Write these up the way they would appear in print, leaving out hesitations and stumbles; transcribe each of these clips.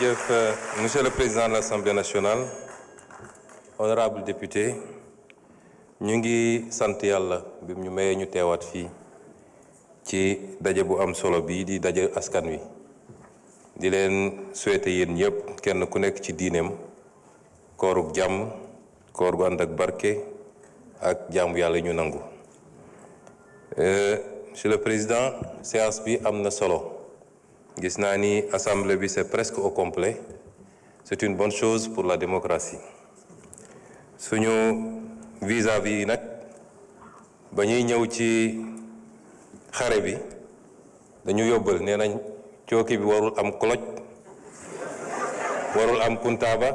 Jërëjëf, Monsieur le Président de l'Assemblée nationale, honorable député, ñu ngi sant yàlla bi ñu mayee ñu teewaat fii ci daje bu am solo bii di daje askan wi di leen souhaiter yéen ñëpp kenn ku nekk ci diineem koorug jàmm koor gu ànd ak barke ak jaamu yàlla ñu nangu. Monsieur le Président, séance bi am na solo. Gis naa ni assemblée bi c'est presque au complet. C'est une bonne chose pour la démocratie. Suñu vis-à-vis yi nag ba ñuy ñëw ci xare bi dañu yóbbal nee nañ cooki bi warul am koloj warul am kuntaaba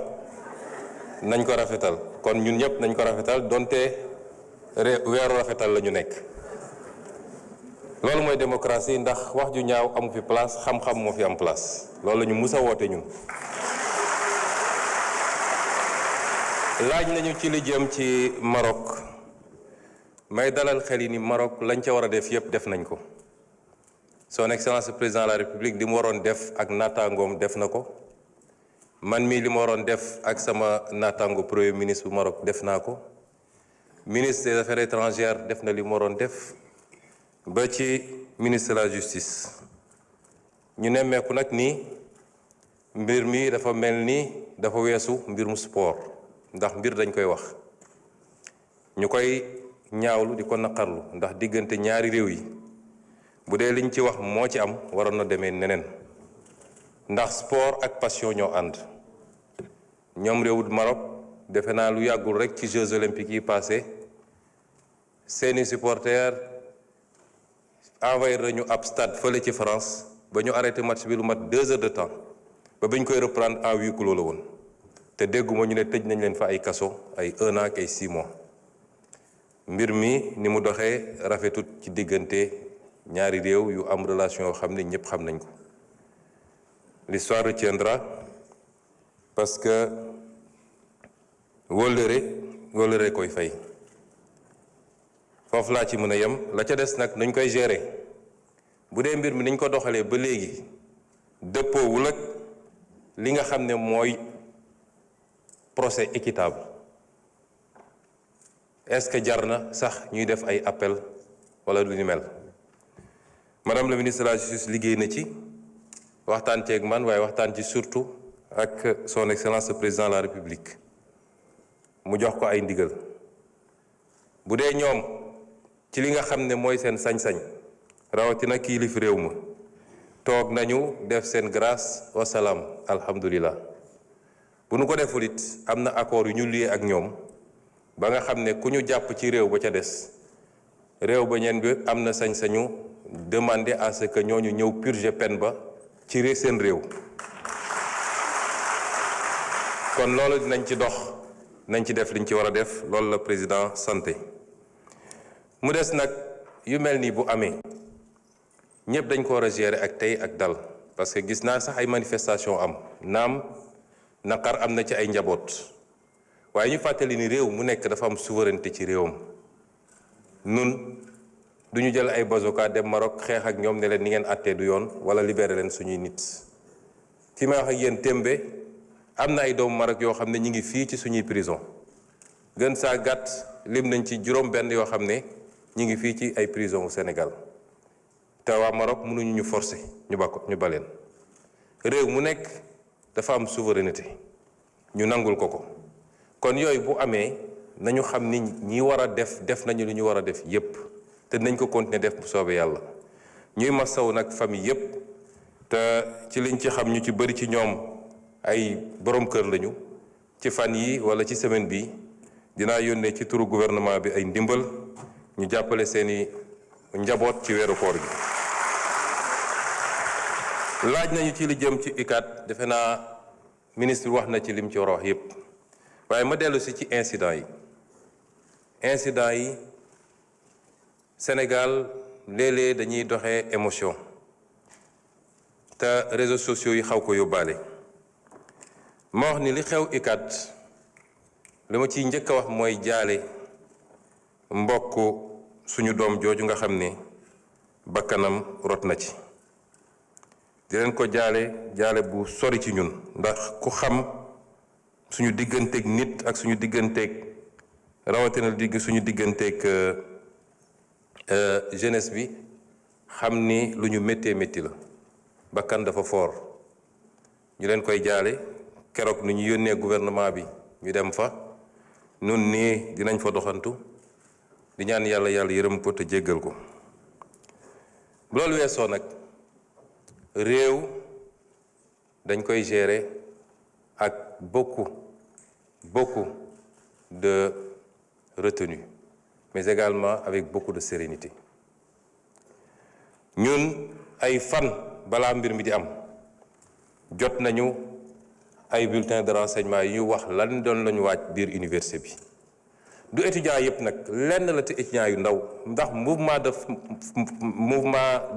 nañ ko rafetal kon ñun ñëpp nañ ko rafetal donte weeru rafetal la ñu nekk. loolu mooy démocratie ndax wax ju ñaaw amu fi place xam-xam moo fi am place loolu la ñu mus a woote ñun. laaj nañu ci li jëm ci Maroc may dalal xel yi ni Maroc lañ ca war a def yépp def nañ ko. Son Excellence le Président de la République li mu waroon def ak naataangoom def na ko man mii li ma waroon def ak sama naataango Premier ministre bu Maroc def naa ko ministre des Affaires étrangères def na li mu waroon def. ba ci ministre de la justice ñu nemmeeku nag ni mbir mi dafa mel ni dafa weesu mbirum sport ndax mbir dañ koy wax ñu koy ñaawlu di ko naqarlu ndax diggante ñaari réew yi bu dee liñ ci wax moo ci am waroon na demee neneen ndax sport ak passion ñoo ànd ñoom réewu Maroc defe naa lu yàggul rek ci Jeux olympiques yi passé seeni supporters envahir nañu ab stade fële ci France ba ñu arrêté match bi lu mat 2 heures de temps ba bañ koy reprendre en huis clos la woon te dégguma ñu ne tëj nañ leen fa ay kaso ay 1 an ak ay 6 mois mbir mi ni mu doxee rafetut ci diggante ñaari réew yu am relation yoo xam ne ñëpp xam nañ ko. L'histoire retiendra parce que wóllëre koy fay. foofu laa ci mën a yem la ca des nag nuñ koy gérer bu dee mbir mi niñ ko doxalee ba léegi dëppoowul ak li nga xam ne mooy procès équitable est-ce que jar na sax ñuy def ay appel wala lu ni mel. Madame la ministre de la Justice liggéey na ci waxtaan ceeg man waaye waxtaan ci surtout ak son excellence le président de la République mu jox ko ay ndigal bu dee ñoom ci li nga xam ne mooy seen sañ-sañ rawatina kilif réew ma toog nañu def seen grâce wasalaam alhamdulilah bu nu ko deful it am na accord yu ñu lié ak ñoom ba nga xam ne ku ñu jàpp ci réew ba ca des réew ba ñeen bi am na sañ-sañu demander à ce que ñooñu ñëw purger peine ba ci seen réew kon loolu dinañ ci dox nañ ci def liñ ci war a def loolu la président santé mu des nag yu mel nii bu amee ñëpp dañ ko war a gérer ak tey ak dal parce que gis naa sax ay manifestation am naam naqar am na ci ay njaboot waaye ñu fàttali ni réew mu nekk dafa am souveraineté ci réewam nun du ñu jël ay bazooka dem Maroc xeex ak ñoom ne leen ni ngeen àttee du yoon wala libéré leen suñuy nit fi may wax ak yéen tembe am na ay doomu Maroc yoo xam ne ñu ngi fii ci suñuy prison gën saa gàtt lim nañ ci juróom benn yoo xam ne ñu ngi fii ci ay prison au Sénégal te waa Maroc mënuñu ñu forcer ñu baleen réew mu nekk dafa am souveraineté ñu nangul ko kon yooyu bu amee nañu xam ni ñi war a def nañu lu ñu war a def yépp te nañ ko continuer def bu soobee yàlla ñuy masaw nag famille yépp te ci liñ ci xam ñu ci bari ci ñoom ay borom kër lañu ci fan yi wala ci semaine bi dinaa yónnee ci turu gouvernement bi ay ndimbal ñu jàppale seeni njaboot ci weeru koor gi. laaj nañu ci li jëm ci UCAD defe naa ministre wax na ci lim ci war a wax yépp waaye ma dellu si ci incident yi Sénégal léeg-léeg dañuy doxee émotion te réseaux sociaux yi xaw ko yóbbaale ma wax ni li xew UCAD li ma ciy njëkk a wax mooy jaale mbokk suñu doom jooju nga xam ne bakkanam rot na ci di leen ko jaale bu sori ci ñun ndax ku xam suñu digganteeg nit ak suñu digganteeg rawatina suñu digganteeg jeunesse bi xam ni lu ñu méttee métti la bakkan dafa foor ñu leen koy jaale keroog nu ñu yónnee gouvernement bi ñu dem fa nun nii dinañ fa doxantu di ñaan yàlla yërëm ko te jéggal ko bu loolu weesoo nag réew dañ koy gérer ak beaucoup de retenue mais également avec beaucoup de sérénité ñun ay fan balaa mbir mi di am jot nañu ay bulletins de renseignement yi ñu wax lan doon lañu waaj biir université bi du étudiants yëpp nag lenn la te étudiants yu ndaw ndax mouvement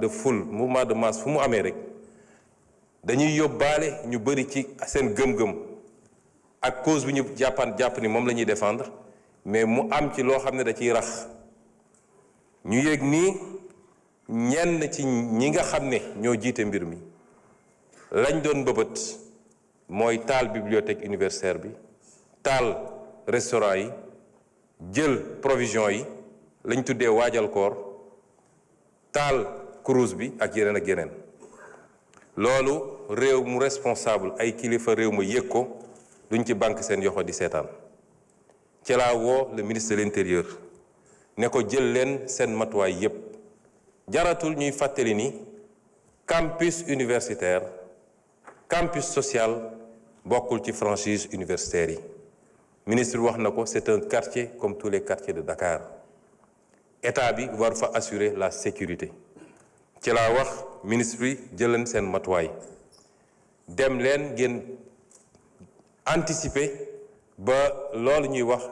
de foule mouvement de masse fu mu amee rek dañuy yóbbaale ñu bëri ci seen gëm-gëm ak cause bi ñu jàpp ni moom la ñuy défendre mais mu am ci loo xam ne da ciy rax ñu yëg nii ñenn ci ñi nga xam ne ñoo jiite mbir mi lañ doon bëbët mooy taal bibliothèque universitaire bi taal restaurant yi jël provision yi lañ tuddee waajal koor taal cruise bi ak yeneen loolu réew mu responsable ay kilifa réew ma yëg ko duñ ci banque seen yoxo di seetaan ci laa woo le ministre de l'intérieur ne ko jël leen seen matuwaay yépp jaratul ñuy fàttali ni campus universitaire campus social bokkul ci franchise universitaire yi ministre bi wax na ko c'est un quartier comme tous les quartiers de Dakar état bi war fa assurer la sécurité ci laa wax ministre bi jëleen seen matuwaay dem leen ngeen anticiper ba loolu ñuy wax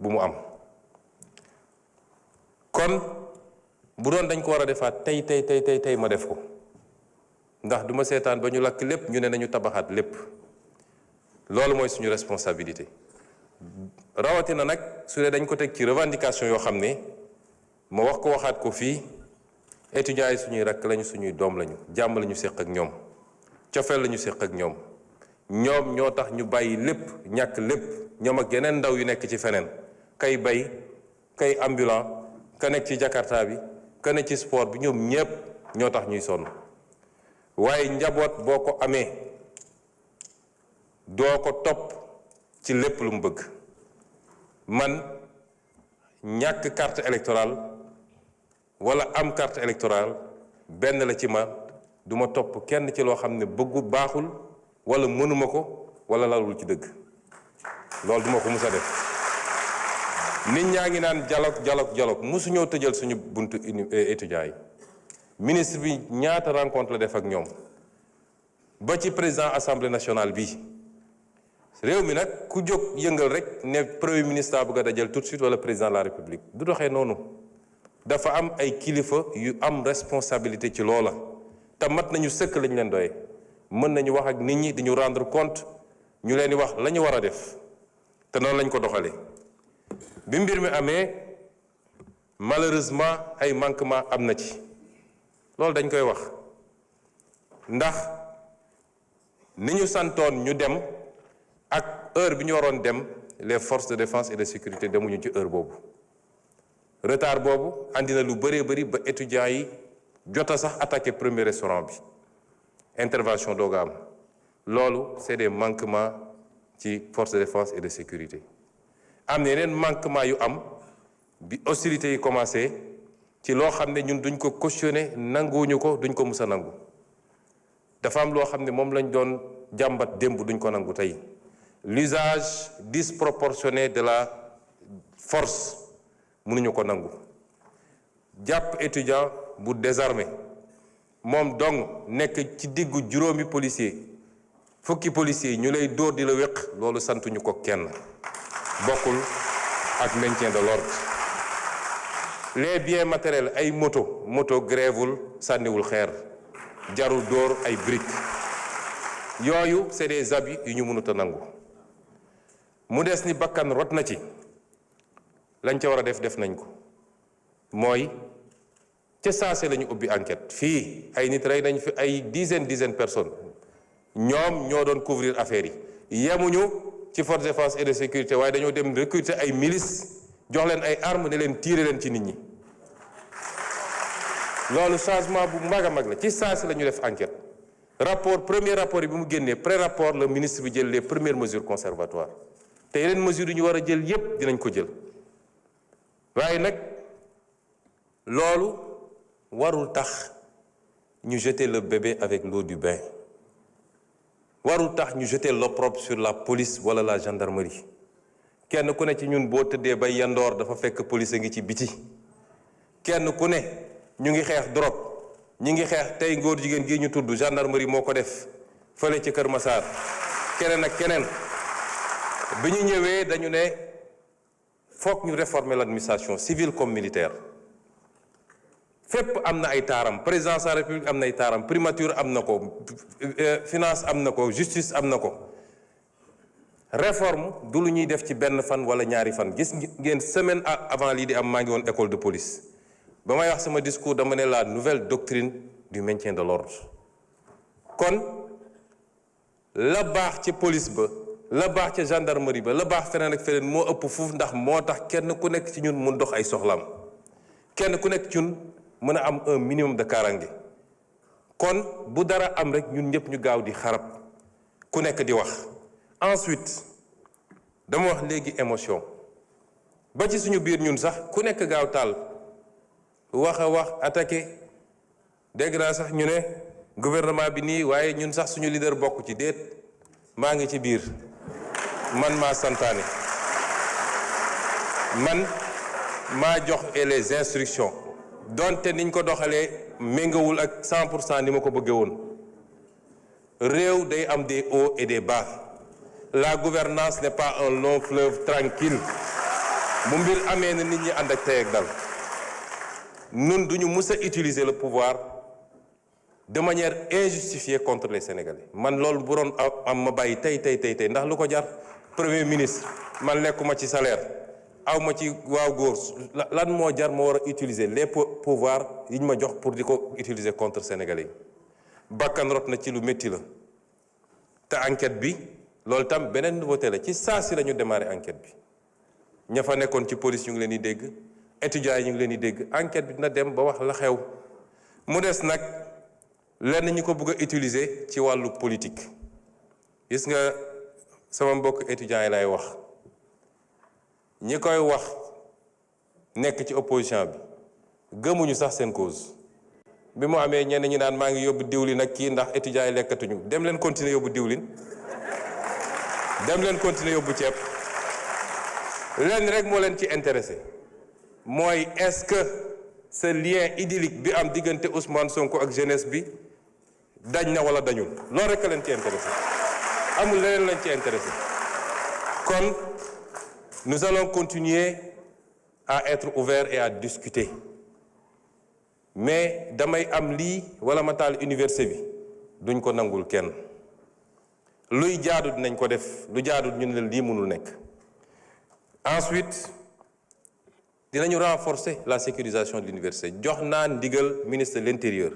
bu mu am kon bu doon dañ ko war a defaat tey ma def ko ndax duma seetaan ba ñu lakk lépp ñu ne nañu tabaxaat lépp loolu mooy suñu responsabilité rawatina nag su dee dañ ko teg ci revendication yoo xam ne ma wax ko waxaat ko fii étudiants yi suñuy rakk lañu suñuy doom lañu jàmm lañu séq ak ñoom cofeel lañu séq ak ñoom ñoo tax ñu bàyyi lépp ñàkk lépp ñoom ak yeneen ndaw yu nekk ci feneen kay bay kay ambulant ka nekk ci jakarta bi ka nekk ci sport bi ñoom ñépp ñoo tax ñuy sonn waaye njaboot boo ko amee doo ko topp ci lépp lu mu bëgg man ñàkk carte électorale wala am carte électorale benn la ci ma duma topp kenn ci loo xam ne bëggu baaxul wala mënuma ko wala lalul ci dëgg loolu duma ko mus a def nit ñaa ngi naan dialogue musuñoo tëjal suñu buntu étudiants yi ministre bi ñaata rencontre la def ak ñoom ba ci président assemblée nationale bi réew mi nag ku jóg yëngal rek ne premier ministre bëgg a dajal tout de suite wala président de la république du doxee noonu dafa am ay kilifa yu am responsabilité ci loola te mat nañu sëkk lañ leen doye mën nañu wax ak nit ñi di ñu rendre compte ñu leen di wax la ñu war a def te noonu lañ ko doxalee bi mbir mi amee malheureusement ay manquement am na ci loolu dañ koy wax ndax ni ñu santoon ñu dem ak heure bi ñu waroon dem les forces de défense et de sécurité demuñu ci heure boobu retard boobu andi na lu bëree bëri ba étudiants yi jota sax attaqué premier restaurant bi intervention dooga am loolu c'est des manquements ci forces de défense et de sécurité am na yeneen manquement yu am bi hostilités yi commencé ci loo xam ne ñun duñ ko cautionné nanguwuñu ko duñ ko mus a nangu dafa am loo xam ne moom lañ doon jàmbat démb duñ ko nangu tey l'usage disproportionné de la force mënuñu ko nangu jàpp étudiant bu désarmé moom dong nekk ci diggu juróomi policier fukki policier ñu lay dóor di la wéq loolu santuñu ko kenn bokkul ak maintien de l'ordre les biens matériels ay moto grèvewul sànniwul xeer jarul dóor ay briques yooyu c'est des abus yu ñu mënut a nangu mu des ni bakkan rot na ci lañ ca war a def nañ ko mooy ca saase la ñu ubbi enquête fii ay nit rey nañ fi ay dizaine personnes ñoom ñoo doon couvrir affaire yi yemuñu ci force de défense et de sécurité waaye dañoo dem recruter ay milices jox leen ay armes ne leen tirer leen ci nit ñi loolu changement bu mag a mag la ci saase la ñu def enquête premier rapport yi bi mu génnee pré-rapport le ministre bi jël les premières mesures conservatoires te yeneen mesures yi ñu war a jël yépp dinañ ko jël waaye nag loolu warul tax ñu jeter le bébé avec l'eau du bain warul tax ñu jeter l'opprobre sur la police wala la gendarmerie kenn ku ne ci ñun boo tëddee bay yandoor dafa fekk police a ngi ci biti kenn ku ne ñu ngi xeex drogue ñi ngi xeex tey ngóor jigéen gi ñu tudd gendarmerie moo ko def fële ci Kër Massar keneen ak keneen bi ñu ñëwee dañu ne foog ñu réformer l'administration civile comme militaire fépp am na ay taaram présidence de la république am na ay taaram primature am na ko finance am na ko justice am na ko réforme du lu ñuy def ci benn fan wala ñaari fan gis ngeen semaine avant lii di am maa ngi woon école de police ba may wax sama discours dama ne la nouvelle doctrine du maintien de l'ordre kon la baax ci police ba la baax ca gendarmerie ba la baax feneen ak feneen moo ëpp fuuf ndax moo tax kenn ku nekk ci ñun mun dox ay soxlaam kenn ku nekk ci ñun mën a am un minimum de kaaraange kon bu dara am rek ñun ñëpp ñu gaaw di xarab ku nekk di wax ensuite dama wax léegi émotion ba ci suñu biir ñun sax ku nekk gaaw taal wax a wax attaqué dégg naa sax ñu ne gouvernement bi nii waaye ñun sax suñu leader bokk ci déet maa ngi ci biir man maa santaane man maa jox les instructions donte niñ ko doxalee méngawul ak 100% ni ma ko bëggee woon réew day am des hauts et des bas la gouvernance n'est pas un long fleuve tranquille bu mbir amee na nit ñi ànd ak tey ak dal nun duñu mus a utiliser le pouvoir de manière injustifiée contre les Sénégalais man loolu bu doon am ma bàyyi tey ndax lu ko jar premier ministre man lekkuma ci salaire aw ma ci waaw góor lan moo jar ma war a utiliser les pouvoirs yi ñu ma jox pour di ko utiliser contre Sénégalais yi bakkan rot na ci lu métti la te enquête bi loolu tam beneen nouveauté la ci saa si la ñu démarrer enquête bi ña fa nekkoon ci police ñu ngi leen di dégg étudiants yi ñu ngi leen di dégg enquête bi dina dem ba wax la xew mu des nag lenn ñi ko bëgg a utiliser ci wàllu politique gis nga sama mbokk étudiants yi lay wax ñi koy wax nekk ci opposition bi gëmuñu sax seen cause bi mu amee ñenn ñi naan maa ngi yóbbu diwlin ak kii ndax étudiants yi lekkatuñu dem leen continuer yóbbu diwlin dem leen continuer yóbbu ceeb lenn rek moo leen ci intéressé mooy est-ce que ce lien idyllique bi am diggante Ousmane Sonko ak jeunesse bi dañ na wala dañul loolu rek leen ci intéressé amul leneen lañ ci intéressé kon nous allons continuer à être ouverts et à discuter mais damay am lii wala ma taal université bi duñ ko nangul kenn luy jaadu dinañ ko def lu jaadu ñu ne lii mënul nekk ensuite dinañu renforcer la sécurisation de l'université jox naa ndigal ministre de l'Intérieur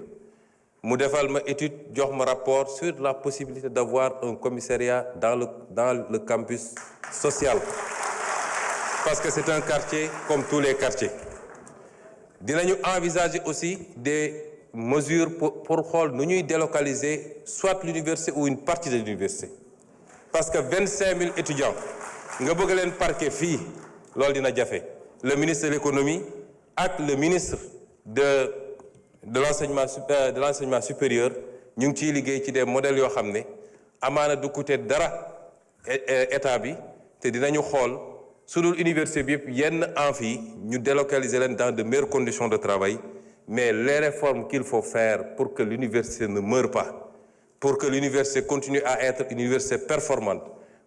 mu defal ma étude jox ma rapport sur la possibilité d'avoir un commissariat dans le campus social parce que c'est un quartier comme tous les quartiers dinañu envisager aussi des mesures pour xool nu ñuy délocaliser soit l'université ou une partie de l'université parce que 25 000 étudiants nga bëgg leen parquer fii loolu dina jafe le ministre de l'économie ak le ministre de l'enseignement supérieur ñu ngi ciy liggéey ci des modèles yoo xam ne amaana du coûter dara état bi te dinañu xool su dul université bi yëpp yenn amphi ñu délocaliser leen dans de meilleures conditions de travail mais les réformes qu'il faut faire pour que l'université ne meure pas pour que l'université continue à être une université performante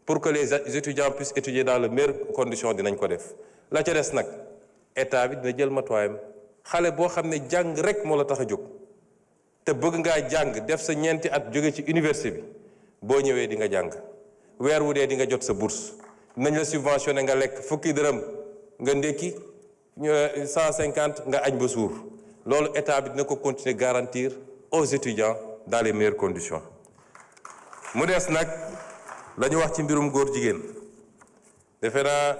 pour que les étudiants puissent étudier dans les meilleures conditions dinañ ko def la ca des nag état bi dina jël matuwaayam xale boo xam ne jàng rek moo la tax a jóg te bëgg ngaa jàng def sa ñeenti at jóge ci université bi boo ñëwee di nga jàng weer wu dee di nga jot sa bourse nañ la subventionné nga lekk fukki dërëm nga ndékki 150 nga añ ba suur loolu état bi dina ko continuer garantir aux étudiants dans les meilleures conditions. mu des nag la ñu wax ci mbirum góor jigéen defe naa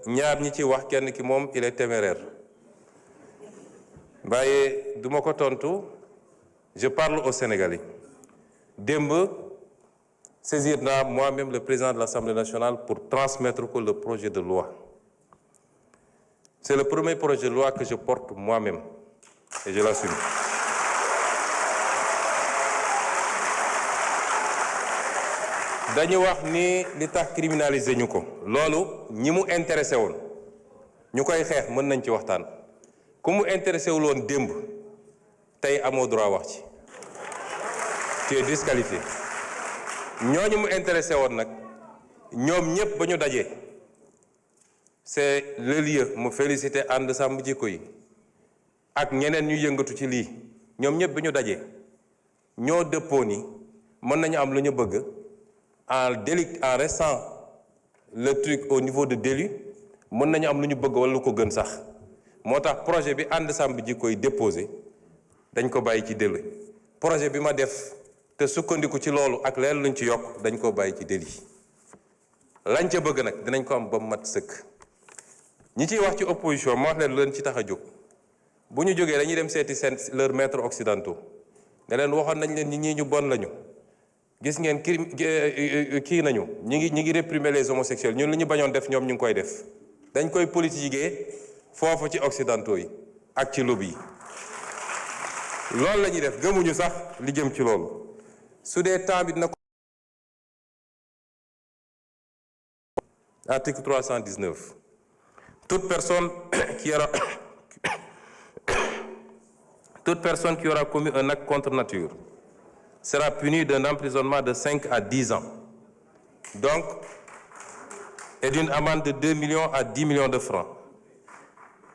ñaar ñi ci wax kenn ki moom il est téméraire waaye du ma ko tontu je parle aux Sénégalais démb saisir naa moi-même le président de l'Assemblée nationale pour transmettre ko le projet de loi. C'est le premier projet de loi que je porte moi-même et je l'assume. dañu wax ni li tax criminaliser ñu ko loolu ñi mu intéressé woon ñu koy xeex mën nañ ci waxtaan ku mu intéressé wul woon démb tey amoo droit wax ci tu es disqualifié ñooñu mu intéressé woon nag ñoom ñëpp ba ñu dajee c'est le lieu mu féliciter ànd sàmm jikko yi ak ñeneen ñu yëngatu ci lii ñoom ñëpp bi ñu dajee ñoo dëppoo ni mën nañu am lu ñu bëgg en restant le truc au niveau de délit mën nañu am lu ñu bëgg wala lu ko gën sax moo tax projet bi ànd sàmm jikko yi déposé dañ ko bàyyi ci délit projet bi ma def te sukkandiku ci loolu ak leen luñ ci yokk dañ ko bàyyi ci délit lañ ca bëgg nag dinañ ko am ba mat sëkk. ñi ciy wax ci opposition ma wax leen lu leen ci tax a jóg bu ñu jógee dañuy dem seeti seen leurs maîtres occidentaux ne leen waxoon nañ leen ñi ñu bon lañu gis ngeen kii nañu ñi ngi réprimer les homosexuels ñun li ñu bañoon def ñoom ñu ngi koy def dañ koy politiquer foofu ci occidentaux yi ak ci lobby yi loolu la ñuy def gëmuñu sax li jëm ci loolu su dee temps bi dina ko article 319 toute personne qui aura commis un acte contre nature sera punie d'un emprisonnement de 5 à 10 ans. Donc, et d'une amende de 2 millions à 10 millions de francs.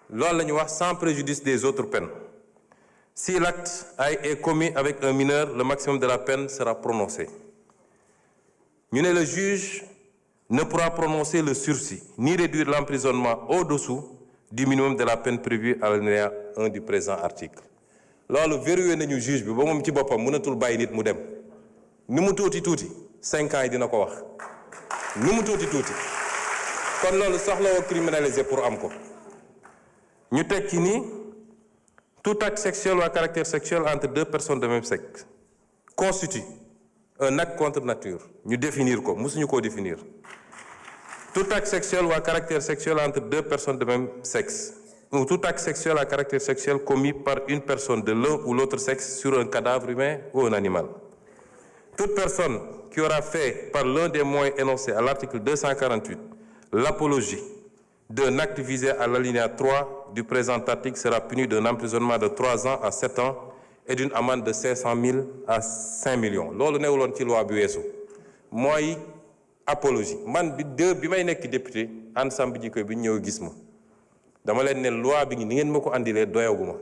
Loolu la ñu wax sans préjudice des autres peines. Si l'acte est commis avec un mineur, le maximum de la peine sera prononcé. Ñu ne le juge ne pourra prononcer le sursis ni réduire l'emprisonnement au-dessous du minimum de la peine prévue à l'alinéa 1 du présent article. loolu verrouillé nañu juge bi ba moom ci boppam mënatul bàyyi nit mu dem ni mu tuuti 5 ans yi dina ko wax ni mu tuuti kon loolu soxla woo criminaliser pour am ko ñu teg ci ni tout acte sexuel ou à caractère sexuel entre deux personnes de même sexe constitue un acte contre nature ñu définir ko mësuñu koo définir tout acte sexuel ou à caractère sexuel entre deux personnes de même sexe ou tout acte sexuel à caractère sexuel commis par une personne de l'un ou l'autre sexe sur un cadavre humain ou un animal. Toute personne qui aura fait par l'un des moyens énoncés à l'article 248 l'apologie d'un acte visé à l'alinéa 3 du présent article sera punie d'un emprisonnement de 3 ans à 7 ans et d'une amende de 500 000 à 5 millions. loolu newuloon ci loi bi weesu mooy apologie man bi may nekk député ànd sàmm jikko bi ñëw gis ma. dama leen ne loi bi ni ngeen ma ko andilee doyaguma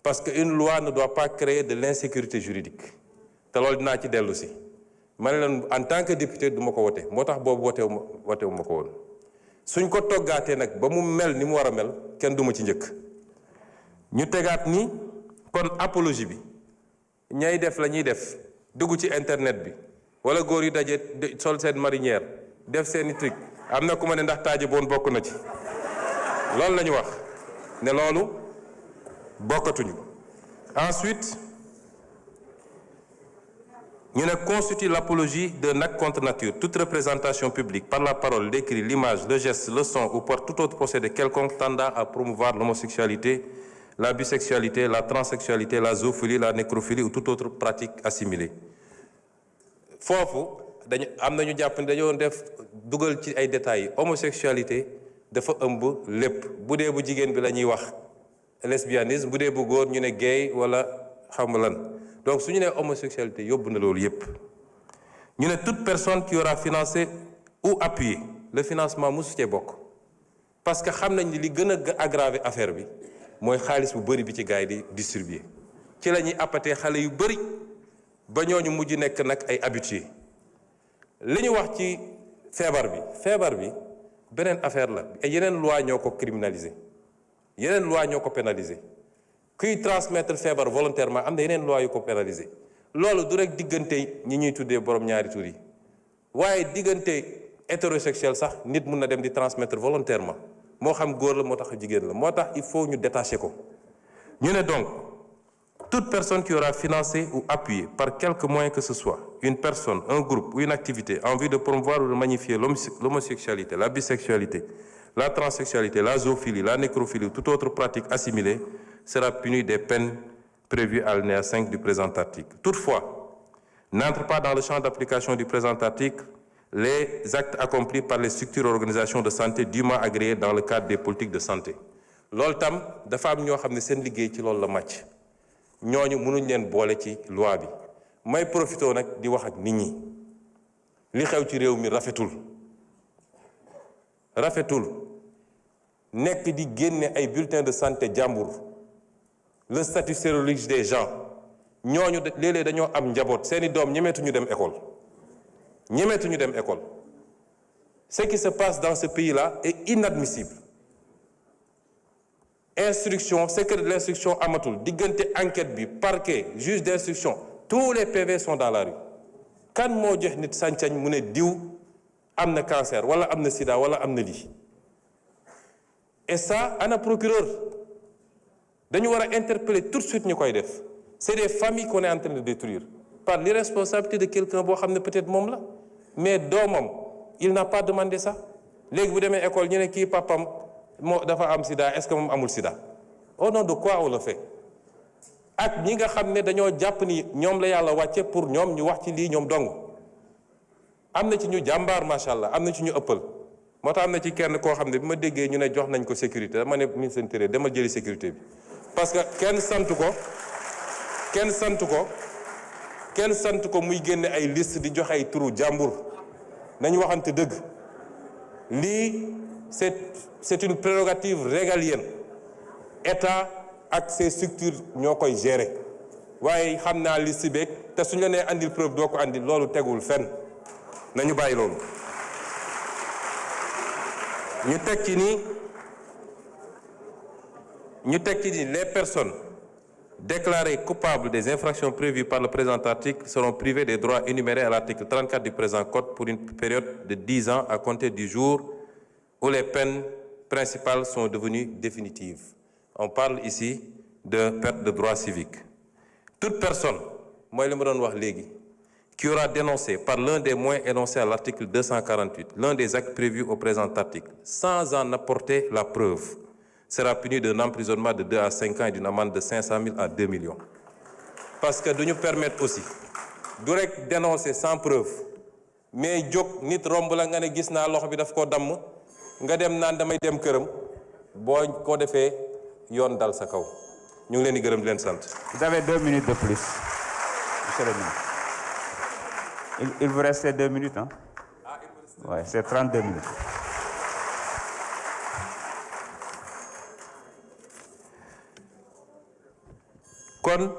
parce que une loi ne doit pas créer de l'insécurité juridique te loolu dinaa ci dellu si ma ne leen en tant que député du ma ko wote moo tax boobu wotewu ma ko woon suñ ko toggaatee nag ba mu mel ni mu war a mel kenn du ma ci njëkk ñu tegaat ni kon apologie bi ñay def la ñuy def dugg ci internet bi wala góor yu daje sol seen marinière def seeni truc am na ku ma ne ndax taaje boon bokk na ci loolu la ñu wax ne loolu bokkatuñu ensuite ñu ne constitue l'apologie d'un acte contre nature toute représentation publique par la parole, l'écrit, l'image, le geste, le son ou par tout autre procédé quelconque tendant à promouvoir l'homosexualité, la bisexualité, la transsexualité, la zoophilie, la nécrophilie ou toute autre pratique assimilée. foofu dañu am nañu jàpp ne dañoo def dugal ci ay détails homosexualité dafa ëmb lépp bu dee bu jigéen bi la ñuy wax lesbianisme bu dee bu góor ñu ne gay wala xam lan donc su ñu nee homosexualité yóbbu na loolu yépp ñu ne toute personne qui aura financé ou appuyé le financement mosu cee bokk parce que xam nañ ni li gën a aggraver affaire bi mooy xaalis bu bëri bi ci gars yi di distribuer ci la ñuy appatee xale yu bëri ba ñooñu mujj nekk nag ay habitués li ñu wax ci feebar bi beneen affaire la ay yeneen loi ñoo ko criminaliser yeneen loi ñoo ko pénaliser kuy transmettre feebar volontairement am na yeneen loi yu ko pénaliser loolu du rek diggante ñi ñuy tuddee borom ñaari tur yi waaye diggante hétérosexuel sax nit mun na dem di transmettre volontairement moo xam góor la moo tax jigéen la moo tax il faut ñu détacher ko ñu ne donc toute personne qui aura financé ou appuyé par quelque moyen que ce soit une personne, un groupe ou une activité en vue de promouvoir ou de magnifier l'homosexualité, la bisexualité, la transsexualité, la zoophilie, la nécrophilie ou toute autre pratique assimilée sera punie des peines prévues à l'alinéa 5 du présent article. Toutefois, n'entrent pas dans le champ d'application du présent article les actes accomplis par les structures et organisations de santé dûment agréées dans le cadre des politiques de santé. loolu tam dafa am ñoo xam ne seen liggéey ci loolu la màcc ñooñu mënuñ leen boole ci loi bi may profité nag di wax ak nit ñi li xew ci réew mi rafetul nekk di génne ay bulletins de santé jàmbur le statut sérologique des gens ñooñu léeg-léeg dañoo am njaboot seeni doom ñemeetuñu dem école ce qui se passe dans ce pays-là est inadmissible. Instruction, secret de l'instruction amatul diggante enquête bi parquet juge d'instruction tous les PV sont dans la rue kan moo jox nit sañ-sañ mu ne diw am na cancer wala am na sida wala am na lii et ça ana procureur dañu war a interpeller tout de suite ñu koy def c'est des familles qu'on est en train de détruire par l'irresponsabilité de quelqu'un boo xam ne peut-être moom la mais doomam il n'a pas demandé ça léegi bu demee école ñu ne kii papam moo dafa am sida est-ce que moom amul sida au nom de quoi on le fait ak ñi nga xam ne dañoo jàpp ni ñoom la yàlla wàcce pour ñoom ñu wax ci lii ñoom dong am na ci ñu jàmbaar macha allah am na ci ñu ëppal moo tax am na ci kenn koo xam ne bi ma déggee ñu ne jox nañ ko sécurité dama ne ministre de l'Intérieur dama jëli sécurité bi parce que kenn sant ko muy génne ay liste di joxe ay turu jàmbur nañu waxante dëgg lii c'est une prérogative régalienne état ak ses structures ñoo koy gérer waaye xam naa liste beeg te suñu la nee andil preuve doo ko andil loolu tegul fenn nañu bàyyi loolu. ñu teg ci ni les personnes déclarées coupables des infractions prévues par le présent article seront privées des droits énumérés à l'article 34 du présent code pour une période de 10 ans à compter du jour où les peines principales sont devenues définitives. On parle ici de perte de droits civiques. Toute personne, moi je me doon wax léegi, qui aura dénoncé par l'un des moyens énoncés à l'article 248 l'un des actes prévus au présent article sans en apporter la preuve sera punie d'un emprisonnement de 2 à 5 ans et d'une amende de 500 000 à 2 millions. Parce que duñu permettre aussi du rek dénoncer sans preuve mais jóg nit romb la nga ne gis naa loxo bi daf koo damm nga dem naan damay dem këram boo ko defee yoon dal sa kaw ñu ngi leen di gërëm di leen sant. Vous avez 2 minutes de plus, monsieur le ministre. Il vous reste 2 minutes, hein? Ah, il vous reste 2 minutes. Ouais, c'est 32 minutes. kon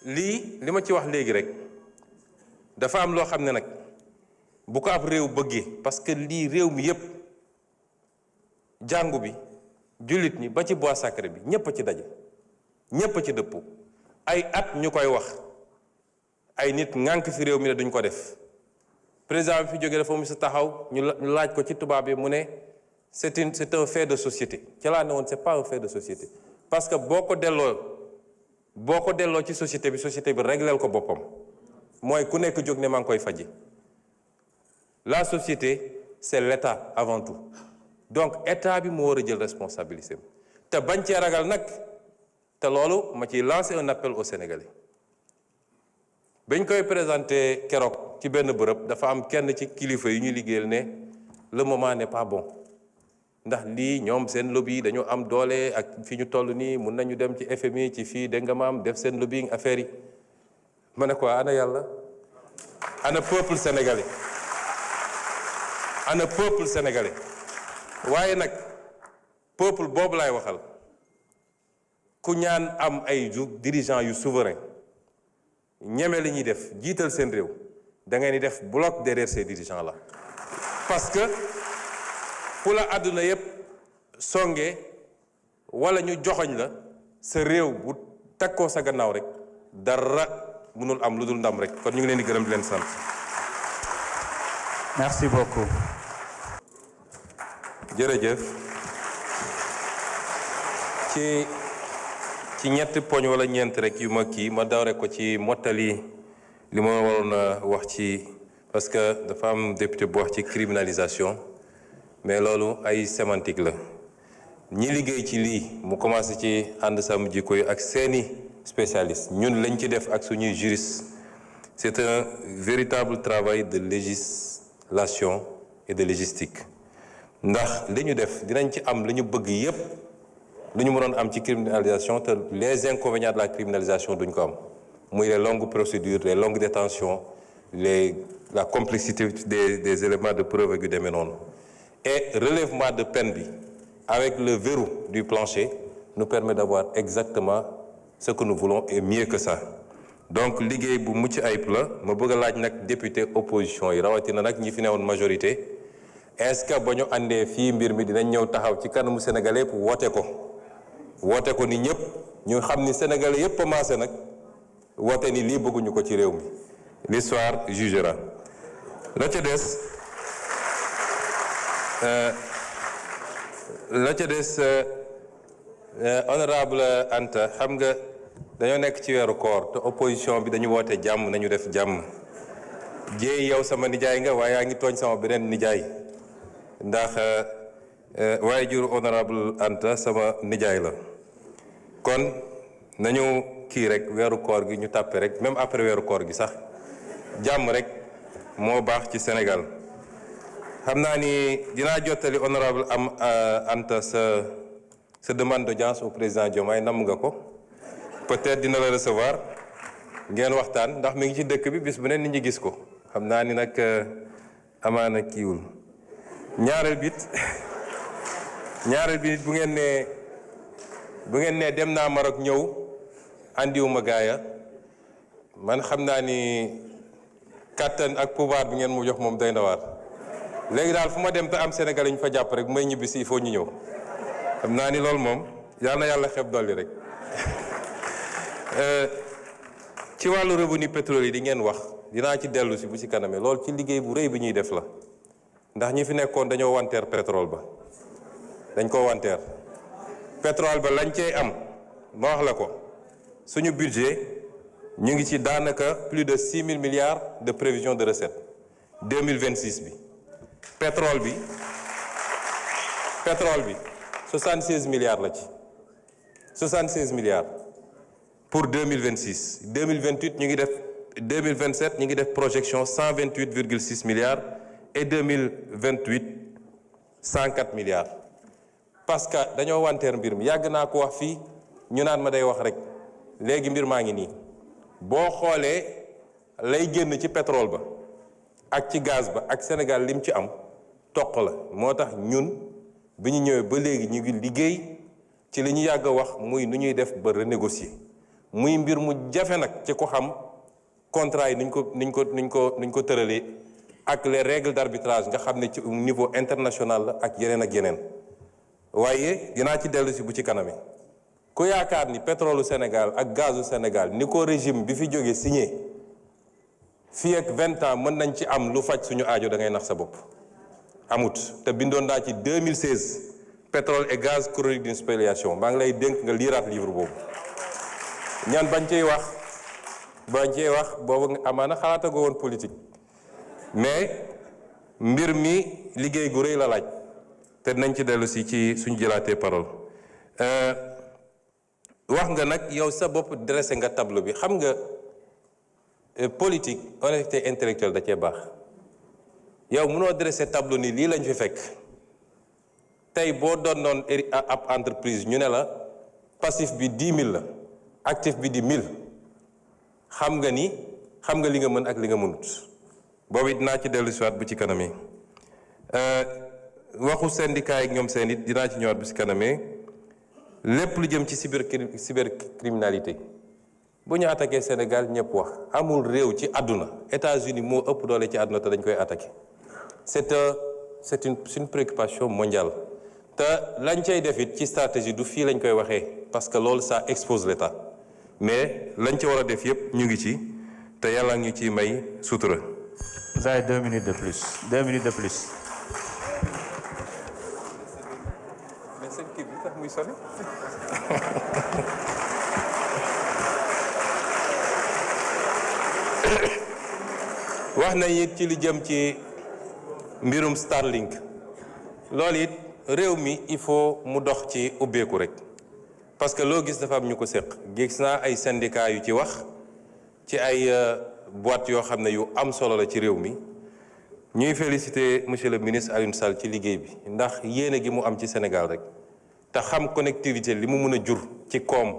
li ma ci wax léegi rek dafa am loo xam ne nag bu ko ab réew bëggee parce que lii réew mi yépp jàngu bi jullit ñi ba ci bois sacré bi ñépp a ci daje ñépp a ci dëpp ay at ñu koy wax ay nit ŋànk fi réew mi ne duñ ko def président bi fi jógee dafa mu sa taxaw ñu laaj ko ci tubaab bi mu ne c'est un fait de société ci laa ne woon c'est pas un fait de société parce que boo ko delloo ci société bi régleel ko boppam mooy ku nekk jóg ne maa ngi koy faji la société c'est l'État avant tout donc État bi moo war a jël responsabilité te bañ cee ragal nag te loolu ma ciy lancer un appel aux Sénégalais bañ koy présenter keroog ci benn bërëb dafa am kenn ci kilifa yu ñuy liggéeyal ne le moment n'est pas bon ndax lii ñoom seen lobby dañoo am doole ak fi ñu toll nii mun nañu dem ci FMI ci fii dégg nga maam def seen lobbying affaire yi ma ne ko ana yàlla ana peuple sénégalais waaye nag peuple boobu laay waxal ku ñaan am ay dirigeants yu souverain ñeme li ñuy def jiital seen réew da ngeen di def bloc derrière ces dirigeants là parce que fu la àdduna yépp songe wala ñu joxoñ la sa réew bu takkoo sa gannaaw rek dara mënul am lu dul ndam rek kon ñu ngi leen di gërëm di leen sant. Merci beaucoup. jërëjëf ci ñetti poñ wala ñeent rek yu ma kii ma daw rek ko ci mottali li ma waroon a wax ci parce que dafa am député bu wax ci criminalisation mais loolu ay sémantique la ñi liggéey ci lii mu commencé ci ànd sàmm jikko yi ak seeni spécialiste ñun lañ ci def ak suñuy juriste c'est un véritable travail de législation et de légistique ndax li ñu def dinañ ci am li ñu bëgg yépp lu ñu mënoon am ci criminalisation te les inconvénients de la criminalisation duñ ko am muy les longues procédures les longues détentions la complexité des éléments de preuve yu demee noonu et relèvement de peine bi avec le verrou du plancher nous permet d'avoir exactement ce que nous voulons et mieux que ça donc liggéey bu mucc ayib la ma bëgg a laaj nag député opposition yi rawatina nag ñi fi newoon majorité est-ce que ba ñu àndee fii mbir mi dinañ ñëw taxaw ci kanamu Sénégalais yëpp woote ko ni ñëpp ñu xam ni Sénégalais yëpp commencé nag woote ni lii bëgguñu ko ci réew mi l'histoire jugera la ca des honorable Anta xam nga dañoo nekk ci weeru koor te opposition bi dañu woote jàmm nañu def jàmm jéey yow sama nijaay nga waaye yaa ngi tooñ sama beneen nijaay ndax waaye jur honorable Anta sama nijaay la kon nañu kii rek weeru koor gi ñu tàppe rek même après weeru koor gi sax jàmm rek moo baax ci Sénégal xam naa ni dinaa jottali honorable Anta sa demande d'audience au président Diomaye namm nga ko peut-être dina la recevoir ngeen waxtaan ndax mi ngi ci dëkk bi bis bu ne nit ñi gis ko xam naa ni nag amaana kiiwul ñaareel bit bu ngeen nee dem naa Maroc ñëw andiwuma gaaya man xam naa ni kàttan ak pouvoir bi ngeen mu jox moom doy na waar léegi daal fu ma dem te am Sénégal ñu fa jàpp rek may ñibbi si il faut ñu ñëw xam naa ni loolu moom yal na yàlla xeeb dolli rek ci wàllu revenu pétrolier yi di ngeen wax dinaa ci dellu si bu ci kaname loolu ci liggéey bu rëy bi ñuy def la ndax ñi fi nekkoon dañoo wanteer pétrole ba dañ ko wanteer pétrole ba lañ cey am ma wax la ko suñu budget ñu ngi ci daanaka plus de 6 000 milliards de prévision de recettes 2026 bi pétrole bi 76 milliards la ci 76 milliards pour 2026 2028 ñu ngi def 2027 ñu ngi def projection 128,6 milliards et 2028 104 milliards parce que dañoo wanteer mbir mi yàgg naa ko wax fii ñu naan ma day wax rek léegi mbir maa ngi nii boo xoolee lay génn ci pétrole ba ak ci gaz ba ak Sénégal lim ci am toq la moo tax ñun bi ñu ñëwee ba léegi ñu ngi liggéey ci li ñu yàgg a wax muy nu ñuy def ba renégocier muy mbir mu jafe nag ci ko xam contrat yi nuñ ko tëralee ak les règles d'arbitrage nga xam ne ci niveau international la ak yeneen waaye dinaa ci dellu si bu ci kaname ku yaakaar ni pétrole Sénégal ak gazu Sénégal ni ko régime bi fi jógee signé fii ak 20 ans mën nañ ci am lu faj suñu aajo da ngay nax sa bopp amut te bindoon naa ci 2016 pétrole et gaz chronique d'une spoliation maa ngi lay dénk nga liiraat livre boobu ñaan bañ cey wax boobu amaana xalaatagoo woon politique mais mbir mi liggéey gu rëy la laaj te nañ ci dellu si ci suñu jëlaatee parole wax nga nag yow sa bopp dressé nga tableau bi xam nga politique honnêteté intellectuelle da cee baax yow mënoo dressé tableau ni lii lañ fi fekk tey boo doon noon ab entreprise ñu ne la passif bi 10 000 la actif bi di 1000 xam nga li nga mën ak li nga mënut boobu it dinaa ci dellu si waat bu ci kanamee waxu syndicat yi ak ñoom seen it dinaa ci ñëwaat bu ci kanamee lépp lu jëm ci cybercriminalité bu ñu attaqué Sénégal ñëpp wax amul réew ci àdduna États-Unis moo ëpp doole ci àdduna te dañ koy attaqué c'est une préoccupation mondiale te lañ cay def it ci stratégie du fii lañ koy waxee parce que loolu ça expose l'État mais lañ ci war a def yépp ñu ngi ci te yàlla ngi ciy may sutura. Vous avez 2 minutes de plus. 2 minutes de plus. mais seen kii bi tax muy sori. wax na it ci li jëm ci mbirum Starlink loolu it réew mi il faut mu dox ci ubbeeku rek parce que loo gis dafa am ñu ko séq gis naa ay syndicats yu ci wax ci ay boîte yoo xam ne yu am solo la ci réew mi ñuy féliciter monsieur le ministre Alioune Sall ci liggéey bi ndax yéene gi mu am ci Sénégal rek te xam connectivité li mu mën a jur ci koom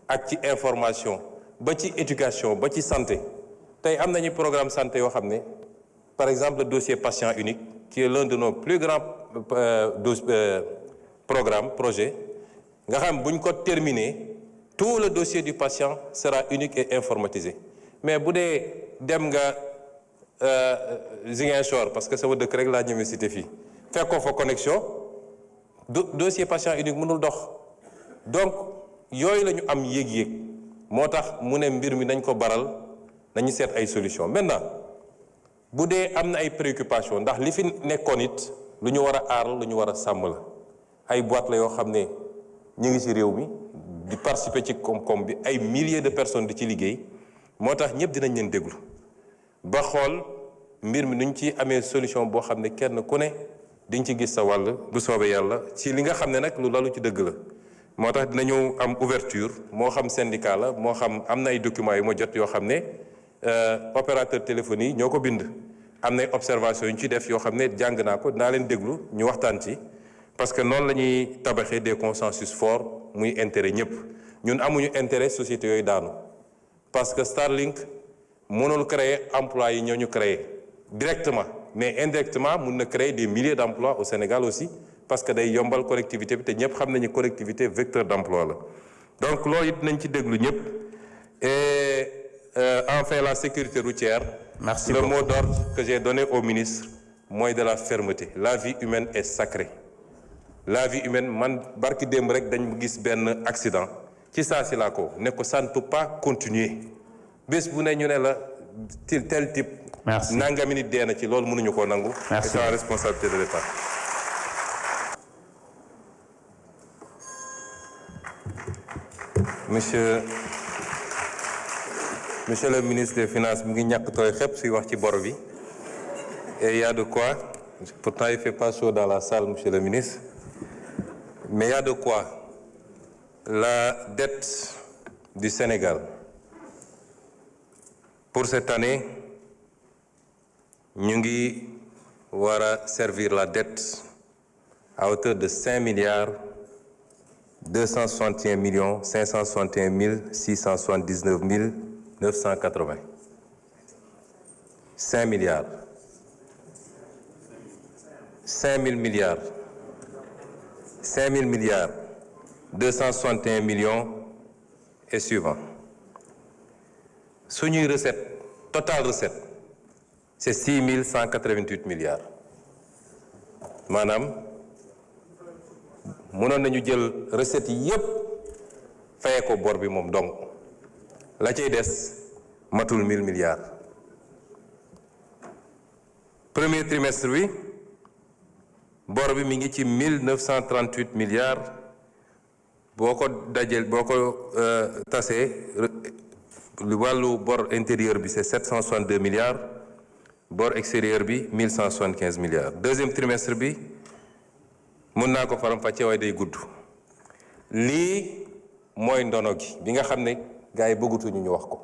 ak ci information ba ci éducation ba ci santé tey am nañu programme santé yoo xam ne par exemple le dossier patient unique qui est l'un de nos plus grands projets nga xam bu ñu ko terminer tout le dossier du patient sera unique et informatisé mais bu dee dem nga Ziguinchor parce que sama dëkk rek laa ñëwee cité fii fekkoo fa connexion dossier patient unique mënul dox donc yooyu la ñu am yéeg-yéeg moo tax mu ne mbir mi nañ ko baral nañu seet ay solution maintenant bu dee am na ay préoccupation ndax li fi nekkoon it lu ñu war a aar lu ñu war a sàmm la ay boîte la yoo xam ne ñu ngi ci réew mi di participer ci koom-koom bi ay milliers de personnes di ci liggéey moo tax ñëpp dinañ leen déglu ba xool mbir mi nuñ ci amee solution boo xam ne kenn ku ne diñ ci gis sa wàll bu soobee yàlla ci li nga xam ne nag lu lalu ci dëgg la moo tax dinañu am ouverture moo xam syndicat la moo xam am na ay documents yu ma jot yoo xam ne opérateur téléphonie yi ñoo ko bind am na observation yu ñu ci def yoo xam ne jàng naa ko dinaa leen déglu ñu waxtaan ci parce que noonu la ñuy tabaxee des consensus forts muy intérêt ñëpp ñun amuñu intérêt société yooyu daanu parce que Starlink mënul créer emploi yi ñoo ñu créer directement mais indirectement mun na créer des milliers d'emplois au Sénégal aussi parce que day yombal collectivité bi te ñëpp xam nañu collectivité vecteur d'emploi la donc loolu it nañ ci déglu ñëpp et enfin la sécurité routière. Merci. Le mot d'ordre que j'ai donné au ministre mooy de la fermeté la vie humaine est sacrée la vie humaine man barki démb rek dañ gis benn accident ci saa si laa ko ne ko ça ne peut pas continuer bés bu ne ñu ne la tel type. Merci. nangami nit dee na ci loolu mënuñu koo nangu. Merci. C'est la responsabilité de l'État. Monsieur le ministre des Finances mu ngi ñàkk tooy xepp suy wax ci bor bi et il y a de quoi pourtant il fait pas chaud dans la salle monsieur le ministre mais il y a de quoi la dette du Sénégal pour cette année ñu ngi war a servir la dette à hauteur de 5 milliards 261 millions 561 mille 679 mille 980 5 milliards 5 000 milliards 5 000 milliards 261 millions et suivant suñuy recette totale recette c'est 6 188 milliards maanaam mënoon nañu jël recettes yi yépp fayee ko bor bi moom donc la cay des matul 1000 milliards premier trimestre bi bor bi mi ngi ci 1938 milliards boo ko dajeel boo ko tasee wàllu bor intérieur bi c'est 762 milliards bor extérieur bi 1175 milliards deuxième trimestre bi mën naa ko faram-fàccee waaye day gudd lii mooy ndono gi bi nga xam ne gars yi bëggatuñu ñu wax ko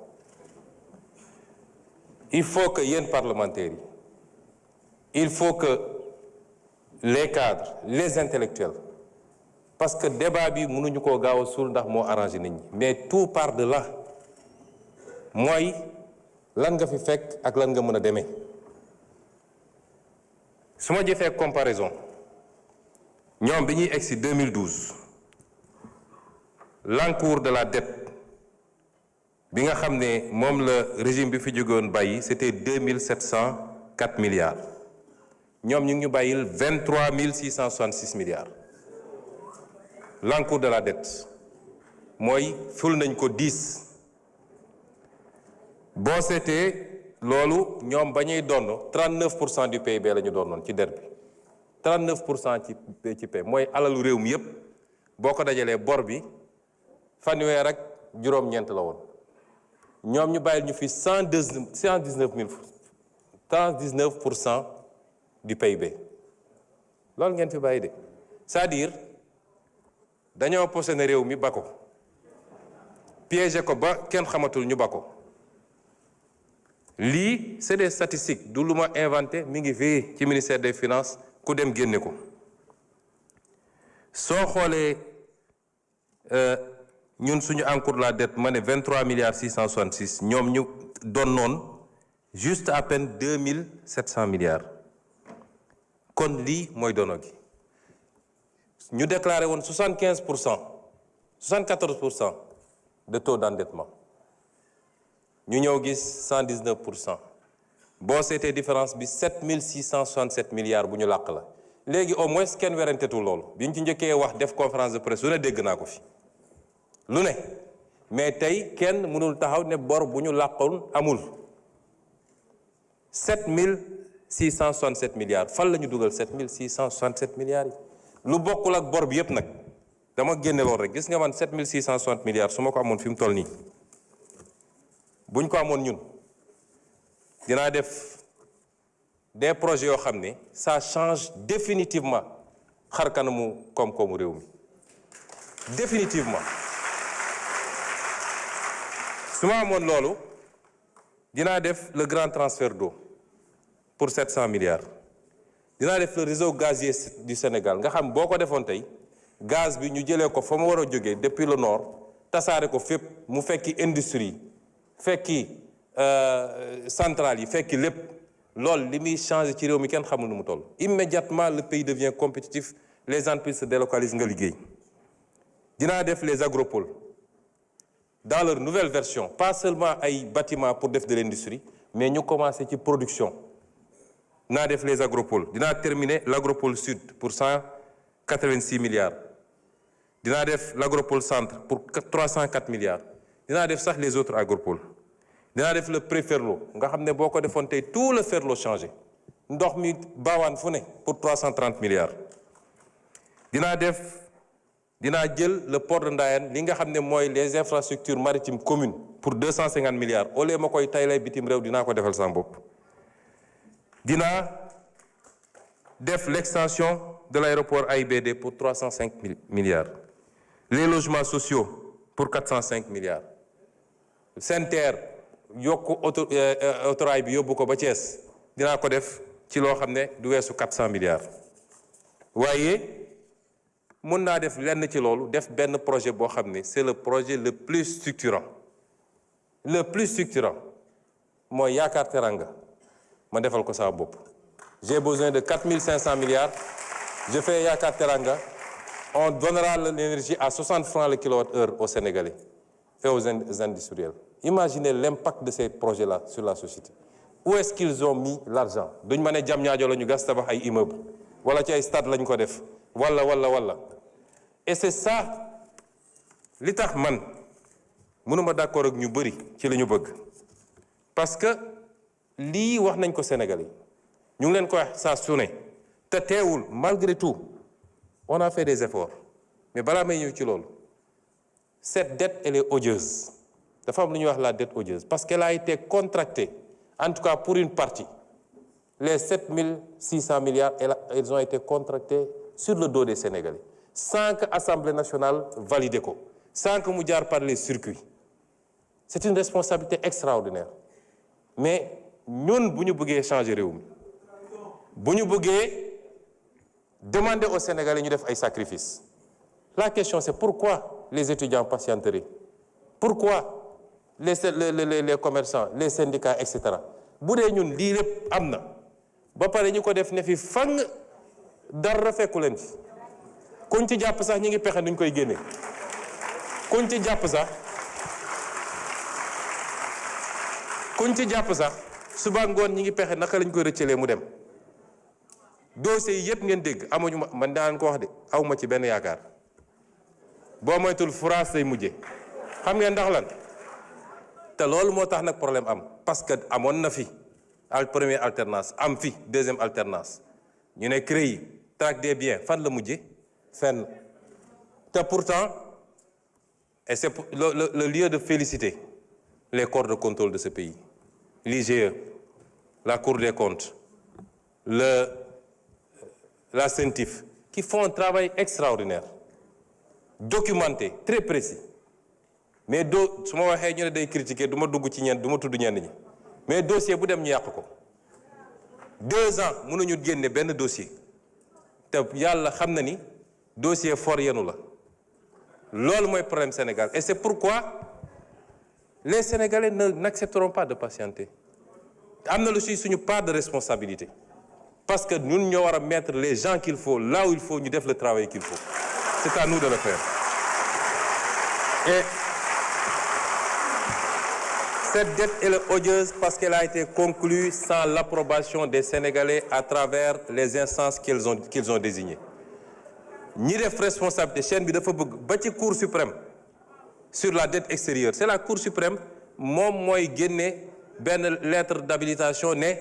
il faut que yéen parlementaires yi il faut que les cadres les intellectuels parce que débat bi mënuñu koo gaaw a suul ndax moo arrangé nit ñi mais tout part de là mooy lan nga fi fekk ak lan nga mën a demee su ma jëfee comparaison ñoom bi ñuy egsi 2012 l'encours de la dette bi nga xam ne moom la régime bi fi jógoon bàyyi c'était 2704 milliards ñoom ñu ngi ñu bàyyil 23 666 milliards l'encours de la dette mooy ful nañ ko 10 boo seetee loolu ñoom ba ñuy donn 39% du PIB la ñu doonoon ci der bi 39% ci PIB mooy alalu réew mi yépp boo ko dajalee bor bi fanweer ak juróom-ñeent la woon ñoom ñu bàyyil ñu fi 119% du PIB loolu ngeen fi bàyyi de c'est-à-dire dañoo posé ne réew mi ba ko piégé ko ba kenn xamatul ñu ba ko lii c'est des statistiques du lu ma inventé mi ngi fii ci ministère des finances ku dem génne ko soo xoolee ñun suñu encours de la dette ma ne 23 milliards 666 ñoom ñu doon noon juste à peine 2700 milliards kon lii mooy dono gi ñu déclaré woon 74% de taux d'endettement ñu ñëw gis 119%. boo seetee différence bi 7667 milliards bu ñu làq la léegi au moins kenn werantetul loolu bi ñu ci njëkkee wax def conférence de presse lu ne dégg naa ko fi lu ne mais tey kenn mënul taxaw ne bor bu ñu làqoon amul 7667 milliards fan la ñu dugal 7667 milliards yi lu bokkul ak bor bi yépp nag dama génne loolu rek gis nga man 7660 milliards su ma ko amoon fi mu toll nii buñ ko amoon ñun dinaa def des projets yoo xam ne ça change définitivement xar kanamu koom-koomu réew mi définitivement su ma amoon loolu dinaa def le grand transfert d'eau pour 700 milliards dinaa def le réseau gazier du Sénégal nga xam boo ko defoon tey gaz bi ñu jëlee ko fa mu war a jógee depuis le nord tasaare ko fépp mu fekki industrie fekki centrales yi fekki lépp loolu li muy changé ci réew mi kenn xamul nu mu toll. Immédiatement le pays devient compétitif les entreprises se délocalisent nga liggéey dinaa def les agropoles dans leur nouvelle version pas seulement ay bâtiments pour def de l'industrie mais ñu commencé ci production dinaa def les agropoles dinaa terminer l'agropole sud pour 186 milliards dinaa def l'agropole centre pour 304 milliards dinaa def sax les autres agropoles dinaa def le pré-Ferlo nga xam ne boo ko defoon tey tout le Ferlo changé ndox mi baawaan fu ne pour 330 milliards dinaa jël le port de Ndayane li nga xam ne mooy les infrastructures maritimes communes pour 250 milliards au lieu ma koy taylay bitim réew dinaa ko defal sama bopp dinaa def l'extension de l'aéroport AIBD pour 305 milliards les logements sociaux pour 405 milliards SENTER yokku autorail bi yóbbu ko ba Thiès dinaa ko def ci loo xam ne du weesu 400 milliards waaye mën naa def lenn ci loolu def benn projet boo xam ne c'est le projet le plus structurant mooy Yaakaar Teranga ma defal ko sama bopp j'ai besoin de 4500 milliards je fais Yaakaar Teranga on donnera l'énergie à 60 francs le kilowattheure aux Sénégalais et aux industriels. Imaginez l'impact de ces projets-là sur la société. Où est-ce qu'ils ont mis l'argent? duñ ma ne Diamniadio la ñu gas tabax ay immeuble wala ci ay stade lañ ko def wala et c'est ça li tax man mënuma d'accord ak ñu bëri ci li ñu bëgg parce que lii wax nañ ko Sénégalais ñu ngi leen ko wax saa su ne te teewul malgré tout on a fait des efforts mais balaa may ñëw ci loolu cette dette elle est odieuse dafa am lu ñuy wax la dette odieuse parce qu'elle a été contractée en tout cas pour une partie les 7600 milliards ils ont été contractés sur le dos des Sénégalais sans que Assemblée nationale valide ko sans que mu jaar par les circuits c'est une responsabilité extraordinaire mais ñun bu ñu bëggee changer réew mi bu ñu bëggee demander aux Sénégalais ñu def ay sacrifices la question c'est pourquoi les étudiants patienteraient pourquoi les commerçants les syndicats etc. bu dee ñun lii lépp am na ba pare ñu ko def ne fi fang dara fekku leen fi kuñ ci jàpp sax ñi ngi pexe nuñ koy génne kuñ ci jàpp sax suba ngoon ñi ngi pexe naka lañ koy rëccalee mu dem dossiers yi yëpp ngeen dégg amuñu man daan ko wax de awma ci benn yaakaar boo moytul France lay mujje xam ngeen ndax lan te loolu moo tax nag problème am parce que amoon na fi première alternance am fi deuxième alternance ñu ne CREI traque des biens fan la mujje fenn te pourtant et c'est le lieu de féliciter les corps de contrôle de ce pays l'IGE la Cour des comptes la CENTIF qui font un travail extraordinaire documenté très précis mais su ma waxee ñu ne day critiquer du ma dugg ci ñenn du ma tudd ñenn ñi mais dossier bu dem ñu yàq ko 2 ans mënuñu génne benn dossier te yàlla xam na ni dossier for yenu la loolu mooy problème Sénégal et c'est pourquoi les Sénégalais n'accepteront pas de patienter am na lu ci suñu part de responsabilité parce que ñun ñoo war a mettre les gens qu'il faut là où il faut ñu def le travail qu'il faut c'est à nous de le faire et cette dette elle est odieuse parce qu'elle a été conclue sans l'approbation des Sénégalais à travers les instances qu'ils ont désignées ñi def responsabilité chaîne bi dafa bëgg ba ci Cour suprême sur la dette extérieure c'est la Cour suprême moom mooy génne benn lettre d'habilitation ne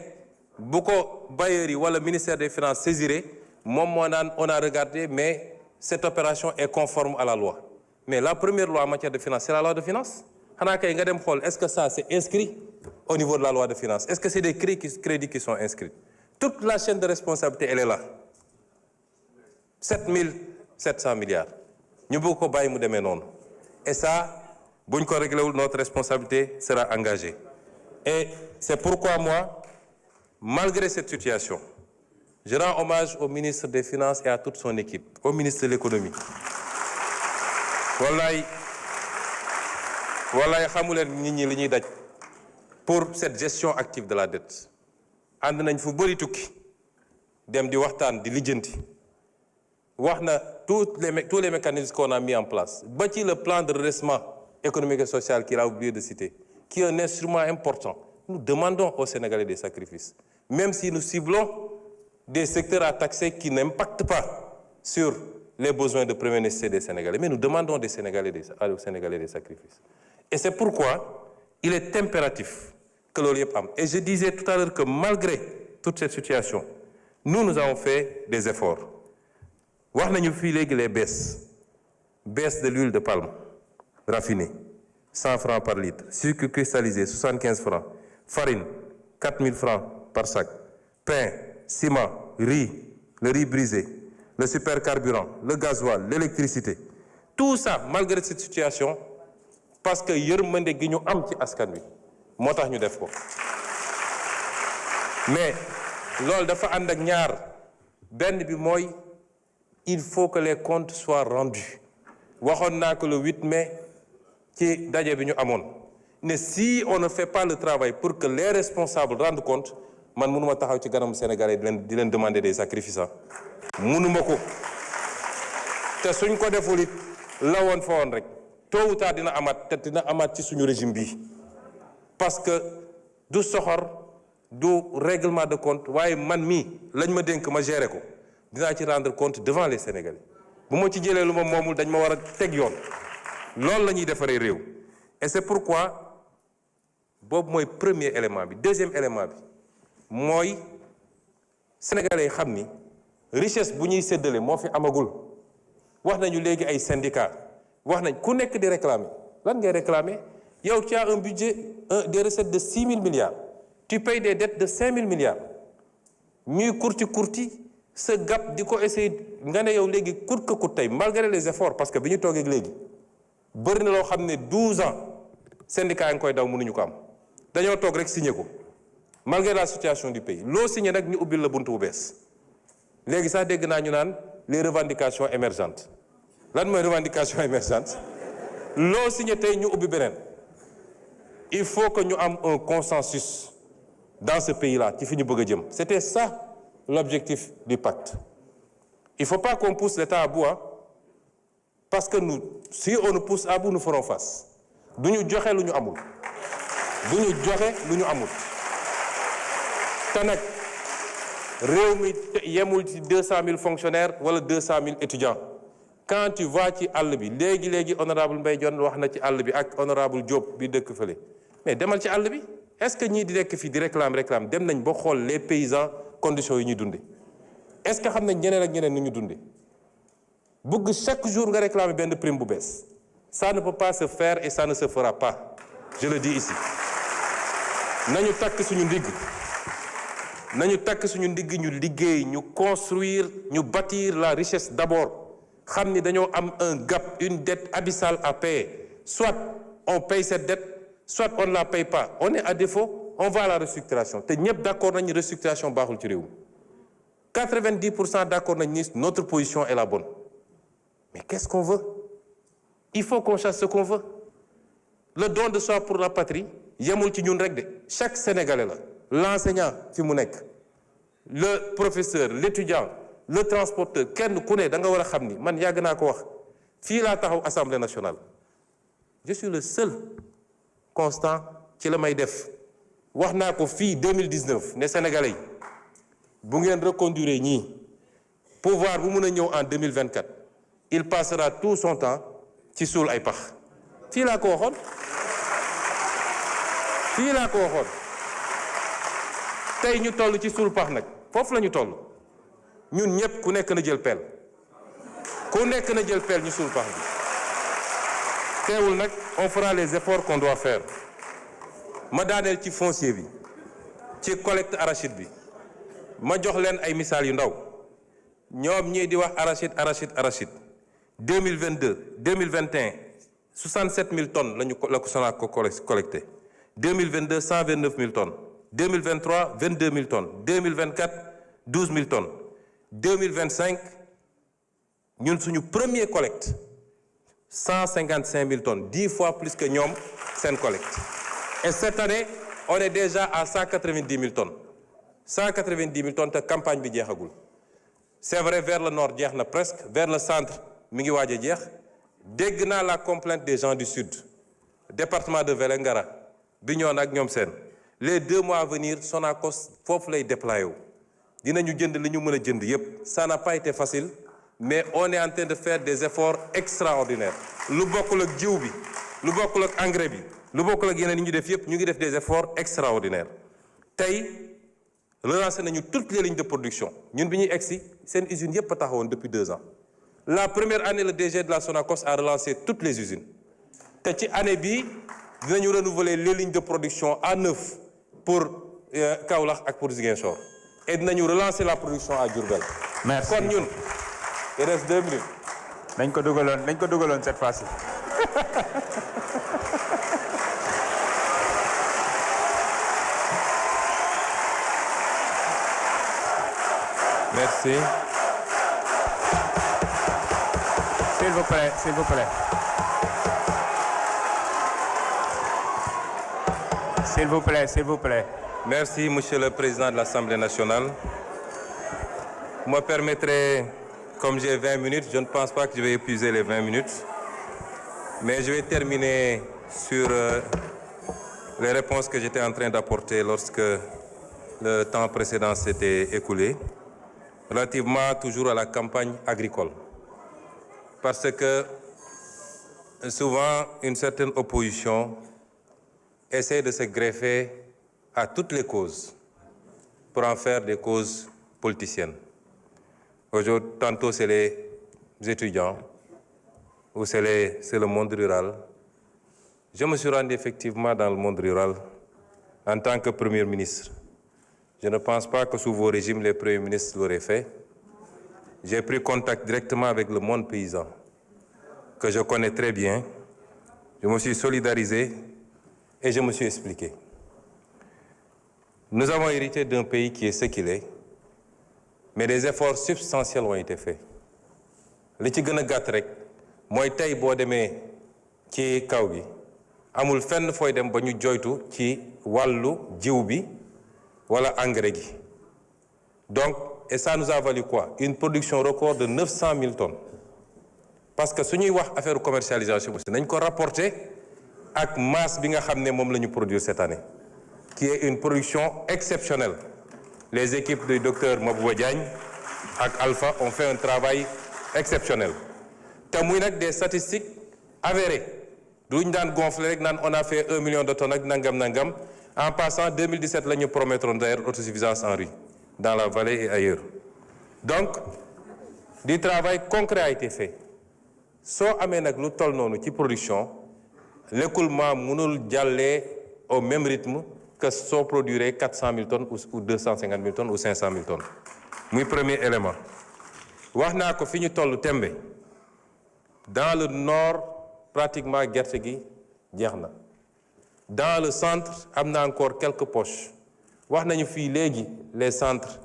bu ko bailleurs yi wala ministère des finances saisiré moom moo naan on a regardé mais cette opération est conforme à la loi mais la première loi en matière de finance c'est la loi de finances xanaa kay nga dem xool est-ce que ça c'est inscrit au niveau de la loi de finances est-ce que c'est des crédits qui sont inscrits toute la chaîne de responsabilité elle est là 7 milliards ñu bëgg ko bàyyi mu demee noonu et ça buñ ko réglé wul notre responsabilité sera engagée et c'est pourquoi moi malgré cette situation je rends hommage au ministre des Finances et à toute son équipe au ministre de l'économie wallaay xamuleen nit ñi li ñuy daj pour cette gestion active de la dette ànd nañ fu bëri tukki dem di waxtaan di lijjanti wax na tous les mécanismes qu'on a mis en place ba ci le plan de redressement économique et social qu'il a oublié de citer qui est un instrument important nous demandons aux Sénégalais des sacrifices même si nous ciblons des secteurs à taxer qui n'impactent pas sur les besoins de première nécessité des Sénégalais mais nous demandons aux Sénégalais des sacrifices et c'est pourquoi il est impératif que loolu yëpp am et je disais tout à l'heure que malgré toute cette situation nous avons fait des efforts wax nañu fii léegi les baisse de l'huile de palme raffinée 100 francs par litre sucre cristallisé 75 francs farine 4000 francs par sac pain ciment riz le riz brisé le supercarburant le gasoil l'électricité tout ça malgré cette situation parce que yërmande gi ñu am ci askan wi moo tax ñu def ko mais loolu dafa ànd ak ñaar benn bi mooy il faut que les comptes soient rendus waxoon naa ko le 8 mai ci daje bi ñu amoon ne si on ne fait pas le travail pour que les responsables rendent compte man mënuma taxaw ci kanam Sénégalais di leen demander des sacrifices mënuma ko te suñ ko deful it la woon fa woon rek tôt ou tard dina amaat ci suñu régime bi parce que du soxor du règlement de compte waaye man mii lañ ma dénk ma gérer ko dinaa ci rendre compte devant les Sénégalais bu ma ci jëlee lu ma moomul dañ ma war a teg yoon loolu la ñuy defaree réew et c'est pourquoi boobu mooy premier élément bi deuxième élément bi mooy Sénégalais yi xam ni richesse bu ñuy séddale moo fi amagul wax nañu léegi ay syndicats wax nañ ku nekk di réclamer lan ngay réclamer yow tu as un budget des recettes de 6 000 milliards tu payes des dettes de 5 000 milliards ñuy kurti sa gap di ko essayer nga ne yow léegi coûte que coûte tey malgré les efforts parce que bi ñu toogee léegi bëri na loo xam ne 12 ans syndicats yi nga koy daw mënuñu ko am dañoo toog rek signé ko malgré la situation du pays loo signé nag ñu ubbil la buntu bu bees léegi sax dégg naa ñu naan les revendications émergentes lan mooy revendication émergente loo signé tey ñu ubbi beneen il faut que ñu am un consensus dans ce pays-là ci fi ñu bëgg a jëm c'était ça l'objectif du pacte il faut pas qu'on pousse l'État à bout parce que nous si on nous pousse à bout nous ferons face du ñu joxe lu ñu amul te nag réew mi yemul ci 200 000 fonctionnaires wala 200 000 étudiants quand tu vois ci àll bi léegi honorable Mbaye Dione wax na ci àll bi ak honorable Diop bi dëkk fële mais demal ci àll bi est-ce que ñii di nekk fii di réclame dem nañ ba xool les paysans conditions yi ñuy dunde est-ce que xam nañ ñeneen ak ñeneen nu ñu dunde bëgg chaque jour nga réclamer benn prime bu bees ça ne peut pas se faire et ça ne se fera pas je le dis ici nañu takk suñu ndigg ñu liggéey ñu construire ñu bâtir la richesse d'abord xam ni dañoo am un gap une dette abyssale à payer soit on paye cette dette soit on ne la paye pas on est à défaut on va à la restructuration te ñëpp d'accord nañu restructuration baaxul ci réew mi 90% d'accord nañu ni notre position est la bonne mais qu'est-ce qu'on veut il faut qu'on chasse ce qu'on veut le don de soi pour la patrie yemul ci ñun rek de chaque Sénégalais la l'enseignant fi mu nekk le professeur l'étudiant le transporteur kenn ku ne da nga war a xam ni man yàgg naa ko wax fii laa taxaw Assemblée nationale je suis le seul constant ci la may def wax naa ko fii 2019 ne Sénégalais yi bu ngeen reconduire ñii pouvoir bu mun a ñëw en 2024 il passera tout son temps ci suul ay pax fii laa ko waxoon tey ñu toll ci suul pax nag foofu la ñu toll ñun ñëpp ku nekk na jël pelle ñu suul pax bi teewul nag on fera les efforts qu'on doit faire ma daaneel ci foncier bi ci collecte arachide bi ma jox leen ay misaal yu ndaw ñoom ñii di wax arachide 2022 2021 67 000 tonnes la ko Sonac ko collecté 2022 129 000 tonnes 2023 22 000 tonnes 2024 12 000 tonnes 2025 ñun suñu premier collecte 155 000 tonnes 10 fois plus que ñoom seen collecte et cette année on est déjà à 190 000 tonnes 190 000 tonnes te campagne bi jeexagul c'est vrai vers le nord jeex na presque vers le centre mi ngi waaj a jeex dégg naa la complainte des gens du sud département de Vélingara Bignona ak ñoom seen les 2 mois à venir Sonacos foofu lay déployer wu dinañu jënd li ñu mën a jënd yépp ça n'a pas été facile mais on est en train de faire des efforts extraordinaires lu bokkul ak jiw bi lu bokkul ak engrais bi lu bokkul ak yeneen yi ñu def yépp ñu ngi def des efforts extraordinaires tey relancé nañu toutes les lignes de production ñun bi ñuy egsi seen usines yépp a taxawoon depuis 2 ans la première année le DG de la Sonacos a relancé toutes les usines te ci année bii dinañu renouveler les lignes de production à neuf pour Kaolack ak pour Ziguinchor et dinañu relancer la production à Diourbel. Merci. kon ñun il reste 2 minutes. nañ ko dugaloon cette fois-ci. Merci. S'il vous plaît. S'il vous plaît. Merci, Monsieur le Président de l'Assemblée nationale. Vous me permettrez, comme j'ai 20 minutes, je ne pense pas que je vais épuiser les 20 minutes, mais je vais terminer sur les réponses que j'étais en train d'apporter lorsque le temps précédent s'était écoulé, relativement toujours à la campagne agricole. Parce que souvent, une certaine opposition essaie de se greffer à toutes les causes pour en faire des causes politiciennes. Aujourd'hui, tantôt c'est les étudiants ou c'est le monde rural. Je me suis rendu effectivement dans le monde rural en tant que Premier ministre. Je ne pense pas que sous vos régimes, les premiers ministres l'auraient fait. J'ai pris contact directement avec le monde paysan, que je connais très bien. Je me suis solidarisé et je me suis expliqué. Nous avons hérité d'un pays qui est ce qu'il est, mais des efforts substantiels ont été faits. li ci gën a gàtt rek mooy tey boo demee ci kaw gi amul fenn fooy dem ba ñu joytu ci wàllu jiw bi wala engrais gi. Donc, et ça nous a valu quoi? Une production record de 900 000 tonnes. Parce que su ñuy wax affaire commercialisation aussi nañ ko rapporter ak masse bi nga xam ne moom la ñu produire cette année, qui est une production exceptionnelle. Les équipes du docteur Mabouba Diagne ak Alpha ont fait un travail exceptionnel. te muy nag des statistiques avérées duñ daan gonfler rek naan on a fait 1 million de tonnes ak nangam en passant 2017 la ñu promettroon d'ailleurs autosuffisance en riz dans la vallée et ailleurs donc du travail concret a été fait soo amee nag lu toll noonu ci production l'écoulement mënul jàllee au même rythme que soo produire 400 000 tonnes ou 250 000 tonnes ou 500 000 tonnes muy premier élément wax naa ko fi ñu toll tembe dans le nord pratiquement gerte gi jeex na dans le centre am na encore quelques poches wax nañu fii léegi les centres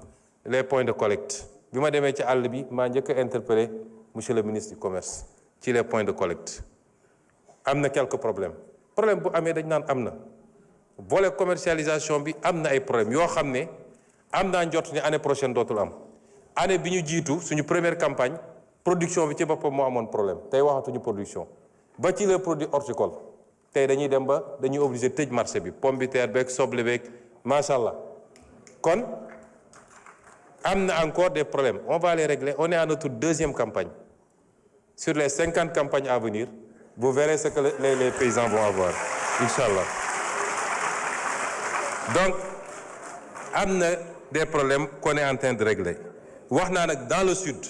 les points de collecte bi ma demee ci àll bi maa njëkk a interpellé monsieur le ministre du commerce ci les points de collecte am na quelques problèmes problème bu amee dañ naan am na volet commercialisation bi am na ay problèmes yoo xam ne am naa njort ne année prochaine dootul am année bi ñu jiitu suñu première campagne production bi ci boppam moo amoon problème tey waxatuñu production ba ci les produits horticoles tey dañuy dem ba dañuy obligé tëj marché bi pomme de terre beeg soble beeg macha allah kon am na encore des problèmes on va les régler on est à notre deuxième campagne sur les 50 campagnes à venir vous verrez ce que les paysans vont avoir inchallah donc am na des problèmes qu'on est en train de régler wax naa nag dans le sud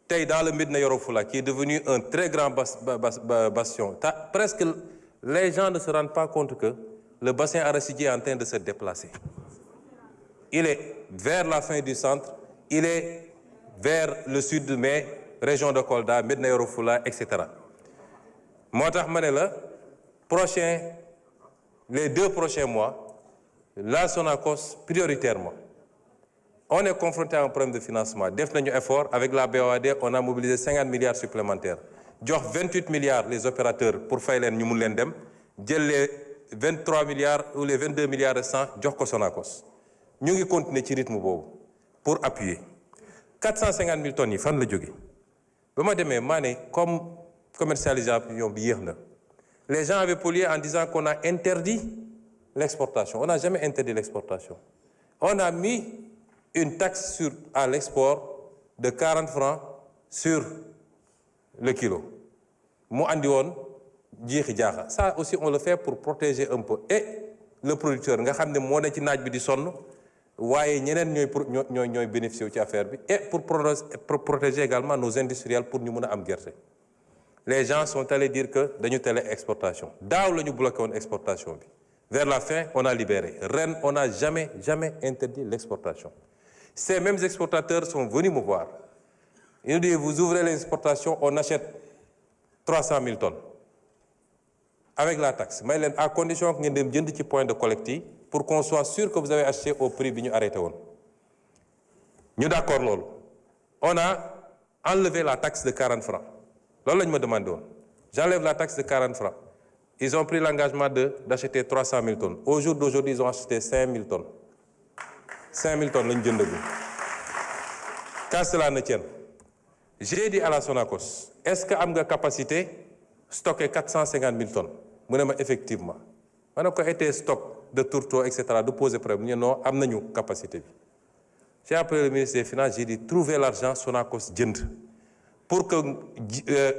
tey dans le Médina Yoro Foulah qui est devenu un très grand bastion presque les gens ne se rendent pas compte que le bassin arachidier est en train de se déplacer il est vers la fin du centre il est vers le sud mais région de Kolda Médina Yoro Foulah etc. moo tax ma ne la les 2 prochains mois la Sonacos prioritairement on est confronté à un problème de financement def nañu effort avec la BOAD on a mobilisé 50 milliards supplémentaires jox 28 milliards les opérateurs pour fay leen ñu mun leen dem jël les 23 milliards ou les 22 milliards restants jox ko Sonacos ñu ngi continuer ci rythme boobu pour appuyer 450 000 tonnes yi fan la jóge ba ma demee maa ne comme commercialisation bi yéex na les gens avaient pollué en disant qu'on a interdit l'exportation on n'a jamais interdit l'exportation on a mis une taxe à l'export de 40 francs sur le kilo mu andi woon jiixi jaaxa ça aussi on le fait pour protéger un peu et le producteur nga xam ne moo ne ci naaj bi di sonn waaye ñeneen ñooy bénéficier wu ci affaire bi et pour protéger également nos industriels pour ñu mën a am gerte les gens sont allés dire que dañu télé exportation daaw la ñu bloqué woon exportation bi vers la fin on a libéré ren on n'a jamais interdit l'exportation ces mêmes exportateurs sont venus me voir ils nous disent vous ouvrez les exportations on achète 300 000 tonnes avec la taxe may leen à condition que ngeen dem jënd ci point de collecte yi pour qu'on soit sûr que vous avez acheté au prix bi ñu arrêté woon ñu d'accord loolu on a enlevé la taxe de 40 francs loolu la ñu ma demandé woon j'enlève la taxe de 40 francs ils ont pris l'engagement d'acheter 300 000 tonnes au jour d'aujourd'hui ils ont acheté 5 000 tonnes 5 000 tonnes la ñu jëndagum qu'à cela ne tienne j'ai dit à la Sonacos est-ce que am nga capacité stocker 450 000 tonnes mu ne ma effectivement ma ne ko été stock de tourteaux et cetera du poser problème ñu non am nañu capacité bi j'ai appelé le ministre des Finances j'ai dit trouver l'argent Sonacos jënd pour que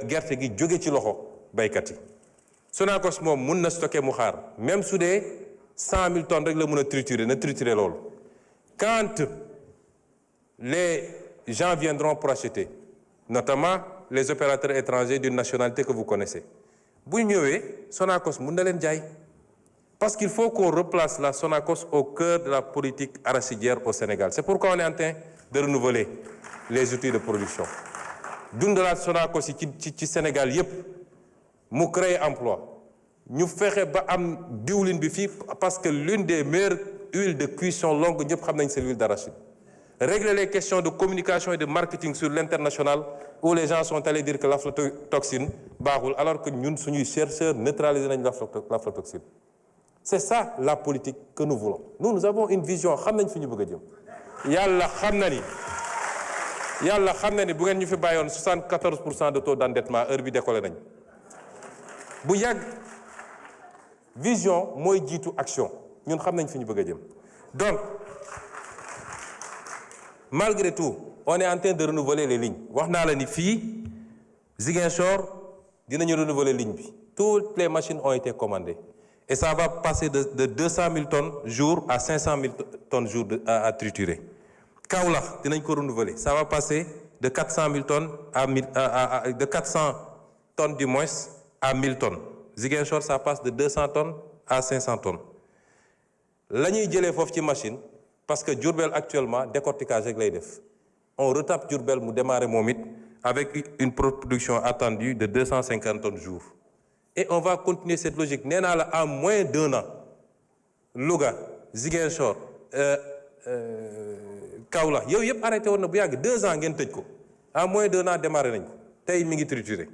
gerte gi jóge ci loxo baykat yi Sonacos moom mun na stocker mu xaar même su dee 100 000 tonnes rek la mun a triturer na triturer loolu quand les gens viendront pour acheter notamment les opérateurs étrangers d'une nationalité que vous connaissez bu ñëwee Sonacos mun na leen jaay parce qu'il faut qu'on replace la Sonacos au cœur de la politique arachidière au Sénégal c'est pourquoi on est en train de renouveler les outils de production dundalaat Sonacos yi ci Sénégal yépp mu créer emploi ñu fexe ba am diwlin bi fii parce que l'une des meilleures huiles de cuisson longue ñëpp xam nañ c'est l'huile d'arachide régler les questions de communication et de marketing sur l'international où les gens sont allés dire que l'aflatoxine baaxul alors que ñun suñuy chercheurs neutraliser nañ l'aflatoxine c'est ça la politique que nous voulons nous avons une vision xam nañ fi ñu bëgg a jëm yàlla xam na ni bu ngeen ñu fi bàyyoon 74% de taux d'endettement heure bi décollé nañ bu yàgg vision mooy jiitu action ñun xam nañ fi ñu bëgg a jëm donc malgré tout on est en train de renouveler les lignes wax naa la ni fii Ziguinchor dinañu renouveler ligne bi toutes les machines ont été commandées et ça va passer de 200 000 tonnes jour à 500 000 tonnes jour à triturer. Kaolack dinañ ko renouveler ça va passer de 400 000 tonnes de 400 tonnes du moins à 1000 tonnes. Ziguinchor ça passe de 200 tonnes à 500 tonnes. La ñuy jëlee foofu ci machine parce que Diourbel actuellement décortiquage rek lay def on retape Diourbel mu démarrer moom it avec une production attendue de 250 tonnes jour. Et on va continuer cette logique nee naa la en moins d'1 an Louga Ziguinchor Kaolack yow yëpp arrêté woon na bu yàgg 2 ans ngeen tëj ko en moins d'1 an démarré nañ ko tey mi ngi trituré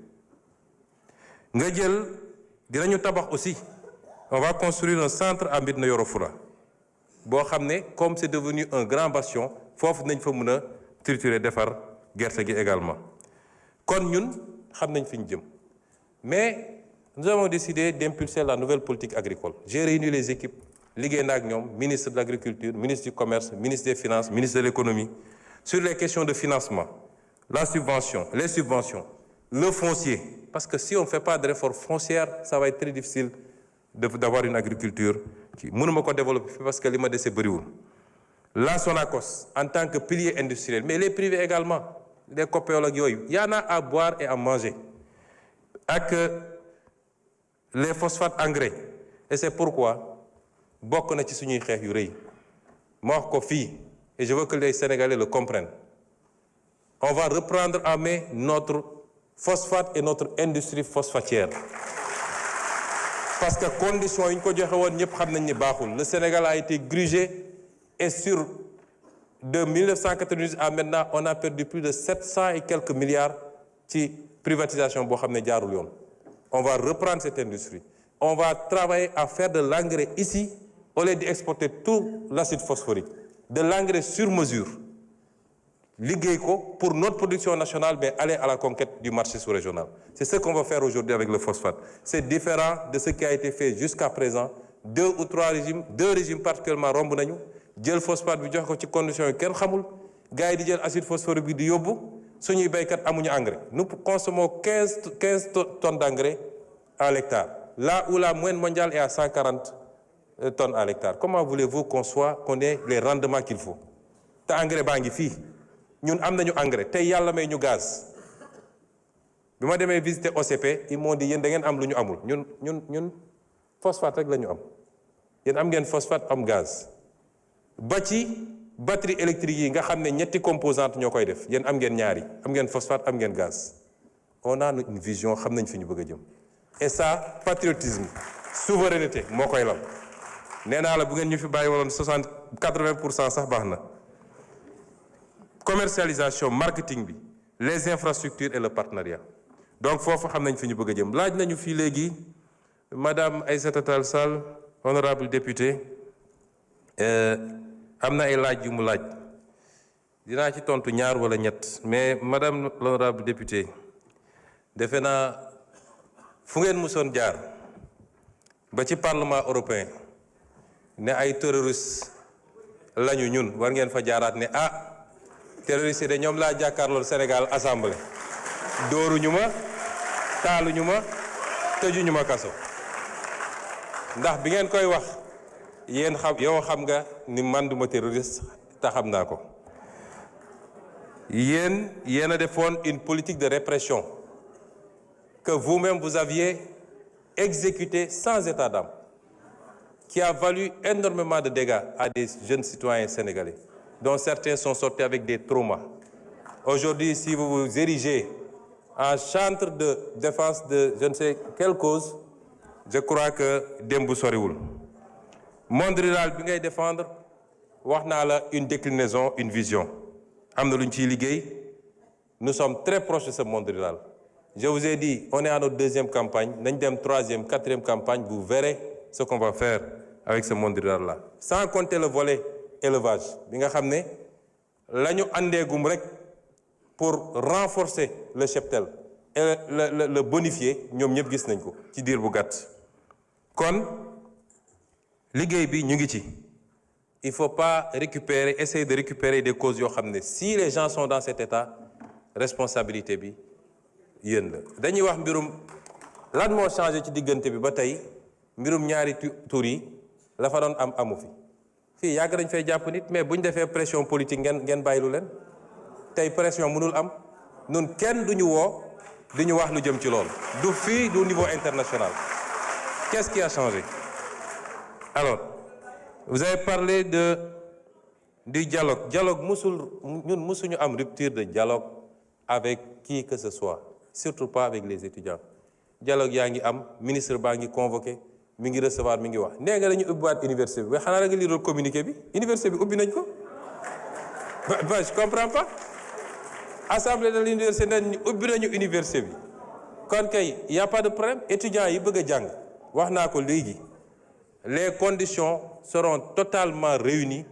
nga jël dinañu tabax aussi on va construire un centre à Médina Yoro Foulah boo xam ne comme c'est devenu un grand bastion foofu nañ fa mën a triturer defar gerte gi également kon ñun xam nañ fi ñu jëm mais nous avons décidé d'impulser la nouvelle politique agricole j'ai réuni les équipes liggéey na ak ñoom ministre de l'agriculture ministre du commerce ministre des finances ministre de l'économie sur les questions de financement la subvention les subventions le foncier parce que si on ne fait pas de réforme foncière ça va être très difficile d'avoir une agriculture qui mënuma ko développer parce que li ma dese bëriwul la Sonacos en tant que pilier industriel mais les privés également les Copéol ak yooyu y en a à boire et à manger ak les phosphates engrais et c'est pourquoi bokk na ci suñuy xeex yu rëy ma wax ko fii et je veux que les Sénégalais le comprennent on va reprendre en main notre phosphate et notre industrie phosphatière parce que conditions yi ñu ko joxe woon ñëpp xam nañ ni baaxul le Sénégal a été grugé et sur de 1998 à maintenant on a perdu plus de 700 et quelques milliards ci privatisation boo xam ne jaarul yoon on va reprendre cette industrie on va travailler à faire de l'engrais ici au lieu d'exporter tout l'acide phosphorique de l'engrais sur mesure liggéey ko pour notre production nationale mais aller à la conquête du marché sous-régional c'est ce qu'on va faire aujourd'hui avec le phosphate c'est différent de ce qui a été fait jusqu'à présent 2 ou 3 régimes 2 régimes particulièrement romb nañu jël phosphate bi jox ko ci conditions yi kenn xamul gars yi di jël acide phosphorique bi di yóbbu suñuy béykat amuñu engrais nous consommons 15 tonnes d'engrais à l'hectare là où la moyenne mondiale est à 140 tonnes à l'hectare comment voulez-vous qu'on ait les rendements qu'il faut te engrais baa ngi fii ñun am nañu engrais tey yàlla may ñu gaz bi ma demee visiter OCP ils m'ont dit yéen da ngeen am lu ñu amul ñun phosphate rek la ñu am yéen am ngeen phosphate am gaz ba ci batterie électrique yi nga xam ne ñetti composantes ñoo koy def yéen am ngeen ñaari am ngeen phosphate am ngeen gaz on a une vision xam nañ fi ñu bëgg a jëm et ça patriotisme souveraineté moo koy lal nee naa la bu ngeen ñu fi bàyyi woon 80% sax baax na commercialisation marketing bi les infrastructures et le partenariat donc foofu xam nañ fi ñu bëgg a jëm laaj nañu fii léegi madame Aïssata Tall Sall honorable député am na ay laaj yu mu laaj dinaa ci tontu ñaar wala ñett mais madame l'honorable député defe naa fu ngeen musoon jaar ba ci parlement européen ne ay terroristes lañu ñun war ngeen fa jaaraat ne terroristes yi de ñoom laa jàkkaarlool Sénégal assemblée dóoruñu ma taaluñu ma tëjuñu ma kaso ndax bi ngeen koy wax yéen yow xam nga ni man duma terroriste te xam naa ko yéen a defoon une politique de répression que vous-même vous aviez exécutée sans état d'âme qui a valu énormément de dégâts à des jeunes citoyens sénégalais dont certains sont sortis avec des traumas. Aujourd'hui, si vous vous érigez en chantre de défense de je ne sais quelle cause, je crois que démb soriwul. Monde rural bi ngay défendre wax naa la une déclinaison, une vision. Am na lu ñu ciy liggéey. Nous sommes très proches de ce monde rural. Je vous ai dit, on est à notre 2e campagne, nañ dem 3e, 4e campagne, vous verrez ce qu'on va faire avec ce monde rural-là. Sans compter le volet élevage bi nga xam ne la ñu àndeegum rek pour renforcer le cheptel et le bonifier ñoom ñëpp gis nañ ko ci diir bu gàtt kon liggéey bi ñu ngi ci il faut pas essayer de récupérer des causes yoo xam ne si les gens sont dans cet état responsabilité bi yéen la dañuy wax mbirum lan moo changé ci diggante bi ba tey mbirum ñaari tur yi la fa doon am amu fi fii yàgg nañ fay jàpp nit mais bu ñu defee pression politique ngeen bàyyilu leen tey pression mënul am nun kenn duñu woo di ñu wax lu jëm ci loolu du fii du niveau international. Qu'est-ce qui a changé? Alors, vous avez parlé du dialogue. Dialogue ñun musuñu am rupture de dialogue avec qui que ce soit, surtout pas avec les étudiants. Dialogue yaa ngi am ministre baa ngi convoqué mi ngi recevoir mi ngi wax nee nga la ñu ubbiwaat université bi ba xanaa da nga lire communiqué bi université bi ubbi nañ ko ba je comprends pas. Assemblée de l'université nañ ubbi nañu université bi kon kay y a pas de problème étudiants yi bëgg a jàng wax naa ko léegi les conditions seront totalement réunies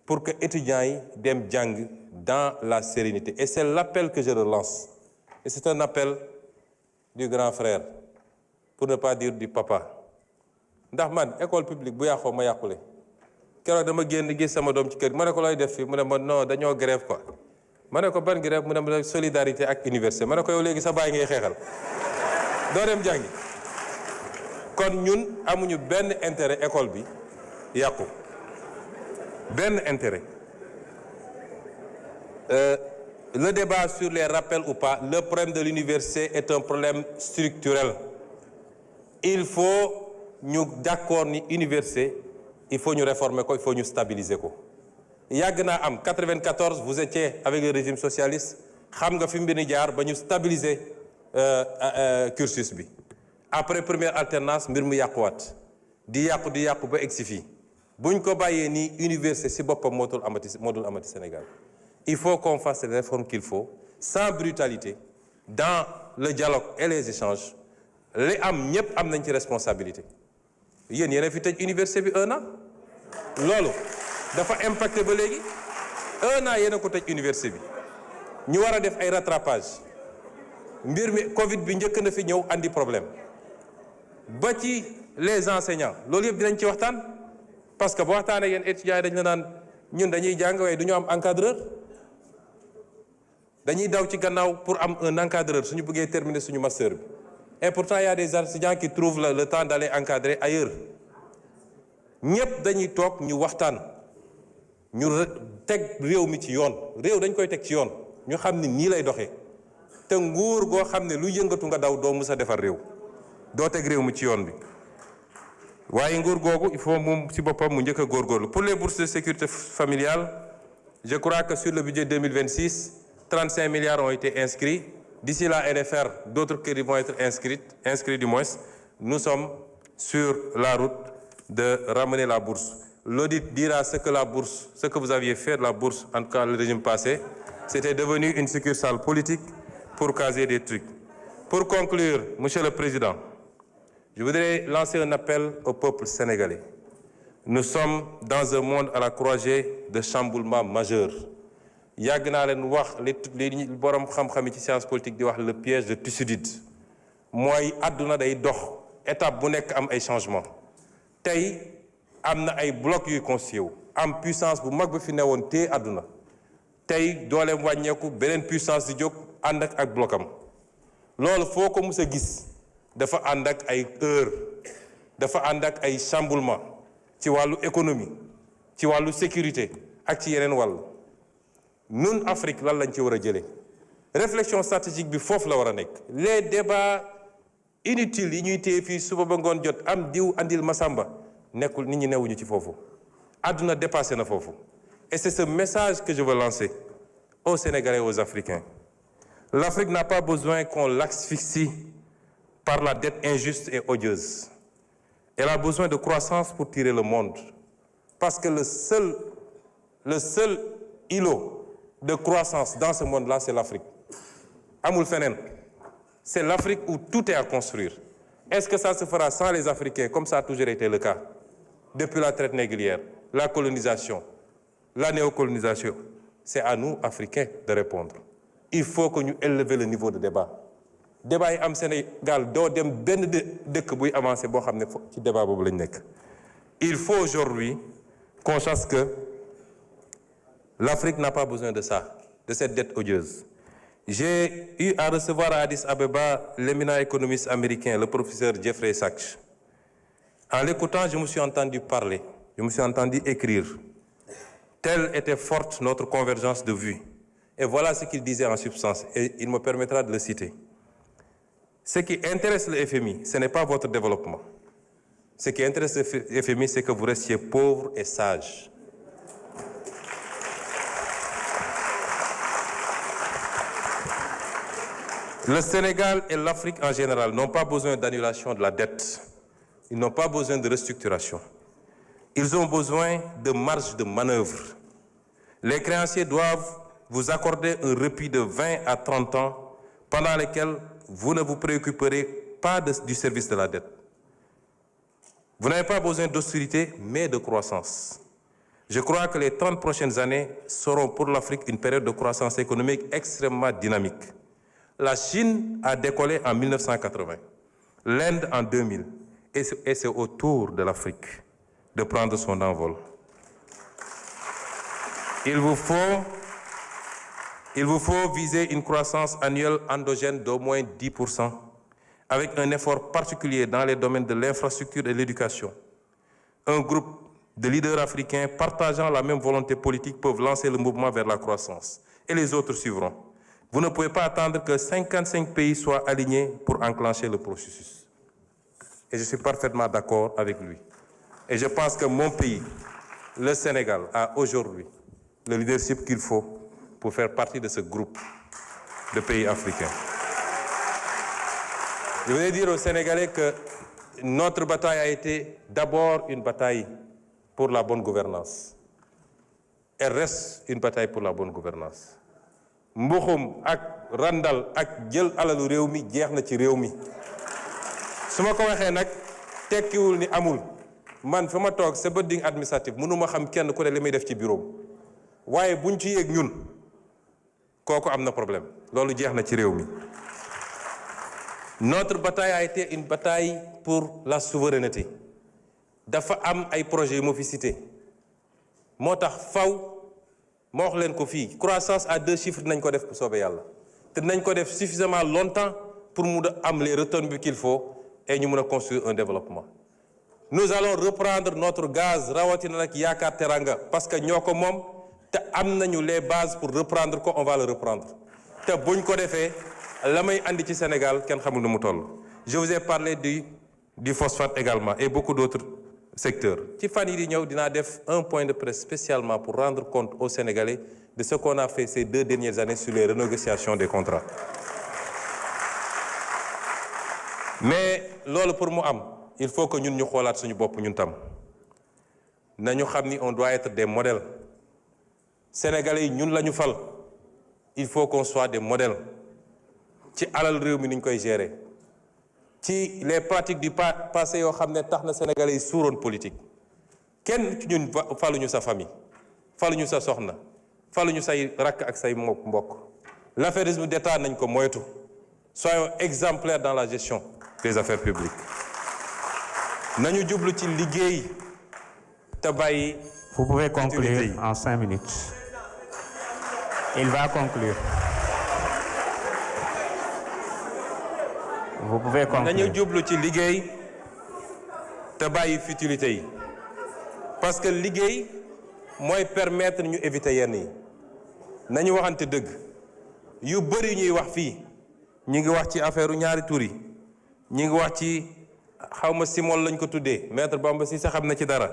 pour que étudiants yi dem jàng dans la sérénité et c'est l'appel que je relance et c'est un appel du grand frère pour ne pas dire du papa ndax man école publique bu yàqoo ma yàqule keroog dama génn gis sama doom ci kër ma ne ko looy def fii mu ne ma non dañoo grève quoi ma ne ko ban grève mu ne ma solidarité ak université ma ne ko yow léegi sa baay ngay xeexal doo dem jàngi kon ñun amuñu benn intérêt école bi yàqu benn intérêt le débat sur les rappels ou pas le problème de l'université est un problème structurel il faut ñu d'accord ni université il faut ñu réformer ko il faut ñu stabiliser ko yàgg naa am 94 vous étiez avec le régime socialiste xam nga fi mbir ni jaar ba ñu stabiliser cursus bi après première alternance mbir mu yàquwaat di yàqu ba egsi fii buñ ko bàyyee nii université si boppam moo dul amati Sénégal il faut qu'on fasse les réformes qu'il faut sans brutalité dans le dialogue et les échanges li am ñëpp am nañ ci responsabilité yéen yéen a fi tëj université bi 1 an loolu dafa impacté ba léegi 1 an yéen a ko tëj université bi ñu war a def ay rattrapage mbir mi Covid bi njëkk na fi ñëw andi problème ba ci les enseignants loolu yëpp dinañ ci waxtaan parce que bu waxtaanee yéen étudiants yi dañ la naan ñun dañuy jàng waaye du ñu am encadreur dañuy daw ci gannaaw pour am un encadreur suñu bëggee terminer suñu master bi et pourtant il y a des étudiants qui trouvent le temps d'aller encadrer ailleurs ñëpp dañuy toog ñu waxtaan ñu teg réew mi ci yoon réew dañ koy teg ci yoon ñu xam ni nii lay doxee te nguur goo xam ne lu yëngatu nga daw doo mës a defar réew doo teg réew mi ci yoon bi waaye nguur googu il faut moom ci boppam mu njëkk a góorgóorlu pour les bourses de sécurité familiale je crois que sur le budget 2026 35 milliards ont été inscrits d'ici la NFR d'autres crédits vont être inscrits du moins nous sommes sur la route de ramener la bourse l'audit dira ce que vous aviez fait de la bourse en tout cas le régime passé c'était devenu une succursale politique pour caser des trucs pour conclure monsieur le président je voudrais lancer un appel au peuple sénégalais nous sommes dans un monde à la croisée de chamboulements majeurs yàgg naa leen wax li borom xam-xam yi ci science politique di wax le piège de Thucydide mooy àdduna day dox étape bu nekk am ay changements tey am na ay blocs yuy constitué wu am puissance bu mag ba fi newoon te àdduna tey dooleem wàññeeku beneen puissance di jóg ànd ak blocam loolu foo ko mus a gis dafa ànd ak ay heure dafa ànd ak ay chamboulement ci wàllu économie ci wàllu sécurité ak ci yeneen wàll nun Afrique lan lañ ci war a jëlee réflexion stratégique bi foofu la war a nekk les débats inutiles yi ñuy téye fii suba ba ngoon jot am diw andil Masamba nekkul nit ñi newuñu ci foofu àdduna dépassé na foofu et c'est ce message que je veux lancer aux Sénégalais et aux Africains l'Afrique n'a pas besoin qu'on l'asphyxie par la dette injuste et odieuse elle a besoin de croissance pour tirer le monde parce que le seul îlot de croissance dans ce monde-là c'est l'Afrique amul feneen c'est l'Afrique où tout est à construire est-ce que ça se fera sans les Africains comme ça a toujours été le cas depuis la traite négrière la colonisation la néocolonisation c'est à nous Africains de répondre il faut que ñu élever le niveau de débat yi am Sénégal doo dem benn dëkk buy avancer boo xam ne ci débat boobu lañ nekk il faut aujourd'hui qu'on sache que l'Afrique n'a pas besoin de ça, de cette dette odieuse. J'ai eu à recevoir à Addis Abeba l'éminent économiste américain, le professeur Jeffrey Sachs. En l'écoutant, je me suis entendu parler, je me suis entendu écrire. Telle était forte notre convergence de vues. Et voilà ce qu'il disait en substance, et il me permettra de le citer. Ce qui intéresse le FMI, ce n'est pas votre développement. Ce qui intéresse le FMI, c'est que vous restiez pauvre et sage. Le Sénégal et l'Afrique en général n'ont pas besoin d'annulation de la dette. Ils n'ont pas besoin de restructuration. Ils ont besoin de marge de manœuvre. Les créanciers doivent vous accorder un répit de 20 à 30 ans pendant lesquels vous ne vous préoccuperez pas du service de la dette. Vous n'avez pas besoin d'austérité, mais de croissance. Je crois que les 30 prochaines années seront pour l'Afrique une période de croissance économique extrêmement dynamique. La Chine a décollé en 1980, l'Inde en 2000, et c'est au tour de l'Afrique de prendre son envol. Il vous faut viser une croissance annuelle endogène d'au moins 10%, avec un effort particulier dans les domaines de l'infrastructure et de l'éducation. Un groupe de leaders africains partageant la même volonté politique peuvent lancer le mouvement vers la croissance, et les autres suivront. Vous ne pouvez pas attendre que 55 pays soient alignés pour enclencher le processus. Et je suis parfaitement d'accord avec lui. Et je pense que mon pays, le Sénégal, a aujourd'hui le leadership qu'il faut pour faire partie de ce groupe de pays africains. Je voulais dire aux Sénégalais que notre bataille a été d'abord une bataille pour la bonne gouvernance. Elle reste une bataille pour la bonne gouvernance. Mbuxum ak randal ak jël alalu réew mi jeex na ci réew mi su ma ko waxee nag tekkiwul ni amul man fa ma toog sa building administratif mënuma xam kenn ku ne li muy def ci bureau waaye buñ ci yéeg ñun kooku am na problème loolu jeex na ci réew mi. Notre bataille a été une bataille pour la souveraineté dafa am ay projets yu ma fi cité moo tax faw ma wax leen ko fii croissance à 2 chiffres dinañ ko def bu soobee yàlla te dinañ ko def suffisamment longtemps pour mu am les retombées qu'il faut et ñu mën a construire un développement. Nous allons reprendre notre gaz rawatina nag Yaakaar Teranga parce que ñoo ko moom te am nañu les bases pour reprendre ko on va le reprendre te buñ ko defee la may andi ci Sénégal kenn xamul nu mu toll. Je vous ai parlé du phosphate également et beaucoup d'autres secteur. Ci fan yi di ñëw dinaa def un point de presse spécialement pour rendre compte aux Sénégalais de ce qu'on a fait ces 2 dernières années sur les renégociations des contrats. Mais loolu pour mu am il faut que ñun ñu xoolaat suñu bopp ñun tam nañu xam ni on doit être des modèles. Sénégalais yi ñun la ñu fal il faut qu'on soit des modèles ci alal réew mi ni ñu koy gérer. ci les pratiques du passé yoo xam ne tax na Sénégalais yi suuroon politique kenn ci ñun faluñu sa famille faluñu sa soxna faluñu say rakk ak say mbokk l'affairisme d'État nañ ko moytu soyons exemplaires dans la gestion des affaires publiques nañu jublu ci liggéey te bàyyi. Vous pouvez conclure en 5 minutes. Il va conclure. Vous pouvez conclure. nañu jublu ci liggéey te bàyyi futilité yi parce que liggéey mooy permettre ñu éviter yenn yi nañu waxante dëgg yu bëri ñuy wax fii ñi ngi wax ci affaire ñaari tur yi ñi ngi wax ci xawma simol lañ ko tuddee maître Bamba si sa xam na ci dara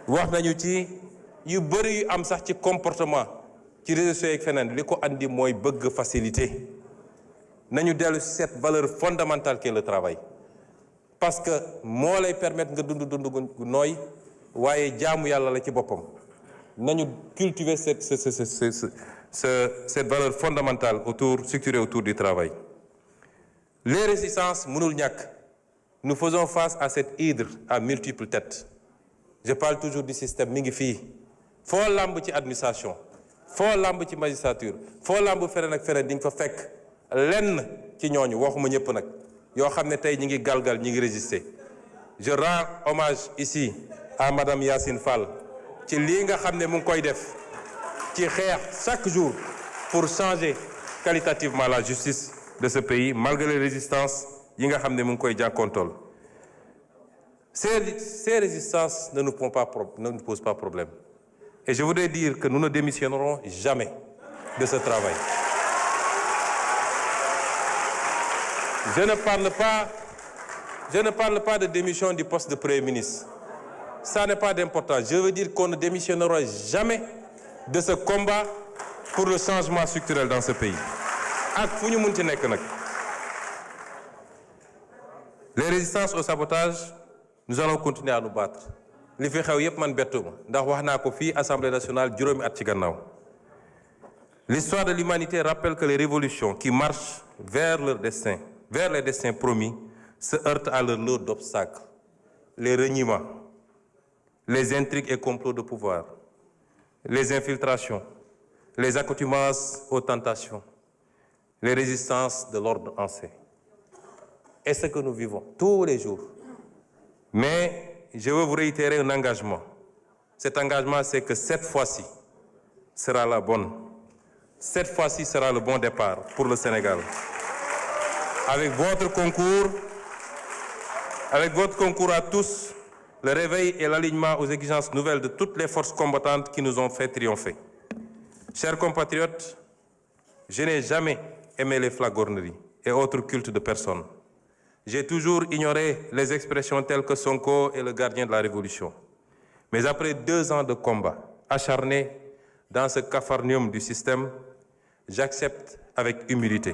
wax nañu ci yu bëri yu am sax ci comportement ci réseaux sociaux ak feneen li ko andi mooy bëgg facilité. nañu dellu ci cette valeur fondamentale qu'est le travail parce que moo lay permettre nga dund gu nooy waaye jaamu yàlla la ci boppam nañu cultiver cette valeur fondamentale structurée autour du travail. Les résistances mënul ñàkk nous faisons face à cette hydre à multiples têtes je parle toujours du système mi ngi fii foo làmb ci administration foo làmb ci magistrature foo làmb feneen ak feneen di nga fa fekk lenn ci ñooñu waxuma ñëpp nag yoo xam ne tey ñi ngi galgal ñi ngi résister. Je rends hommage ici à madame Yacine Fall ci lii nga xam ne mu ngi koy def ci xeex chaque jour pour changer qualitativement la justice de ce pays, malgré les résistances yi nga xam ne mu ngi koy jànkontol. Ces résistances ne nous posent pas problème. Et je voudrais dire que nous ne démissionnerons jamais de ce travail. Je ne parle pas de démission du poste de Premier ministre. Ça n'est pas d'importance. Je veux dire qu'on ne démissionnera jamais de ce combat pour le changement structurel dans ce pays. Ak fu ñu munti nekk nag. Les résistances au sabotage, nous allons continuer à nous battre. Li fi xew yépp man bettuma ndax wax naa ko fii Assemblée nationale juróomi at ci gannaaw. L'histoire de l'humanité rappelle que les révolutions qui marchent vers les destins promis, se heurtent à leur lot d'obstacles. Les reniements, les intrigues et complots de pouvoir, les infiltrations, les accoutumances aux tentations, les résistances de l'ordre ancien. Et ce que nous vivons tous les jours. Mais je veux vous réitérer un engagement. Cet engagement, c'est que cette fois-ci sera la bonne. Cette fois-ci sera le bon départ pour le Sénégal. Avec votre concours à tous, le réveil et l'alignement aux exigences nouvelles de toutes les forces combattantes qui nous ont fait triompher. Chers compatriotes, je n'ai jamais aimé les flagorneries et autres cultes de personnes. J'ai toujours ignoré les expressions telles que Sonko est le gardien de la Révolution. Mais après 2 ans de combat acharné dans ce capharnaüm du système, j'accepte avec humilité.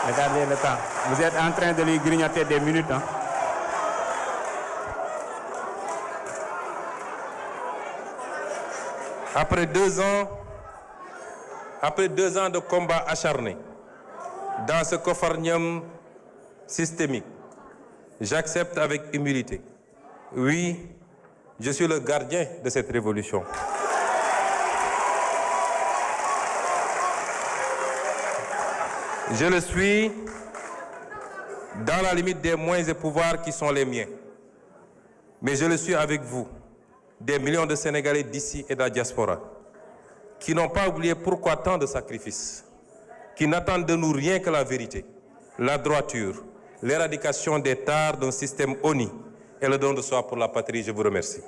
Regardez le temps. Vous êtes en train de lui grignoter des minutes. Hein? Après 2 ans de combat acharné dans ce capharnaüm systémique, j'accepte avec humilité. Oui, je suis le gardien de cette révolution. Je le suis dans la limite des moyens et pouvoirs qui sont les miens. Mais je le suis avec vous, des millions de Sénégalais d'ici et de la diaspora, qui n'ont pas oublié pourquoi tant de sacrifices, qui n'attendent de nous rien que la vérité, la droiture, l'éradication des tares d'un système honni et le don de soi pour la patrie. Je vous remercie.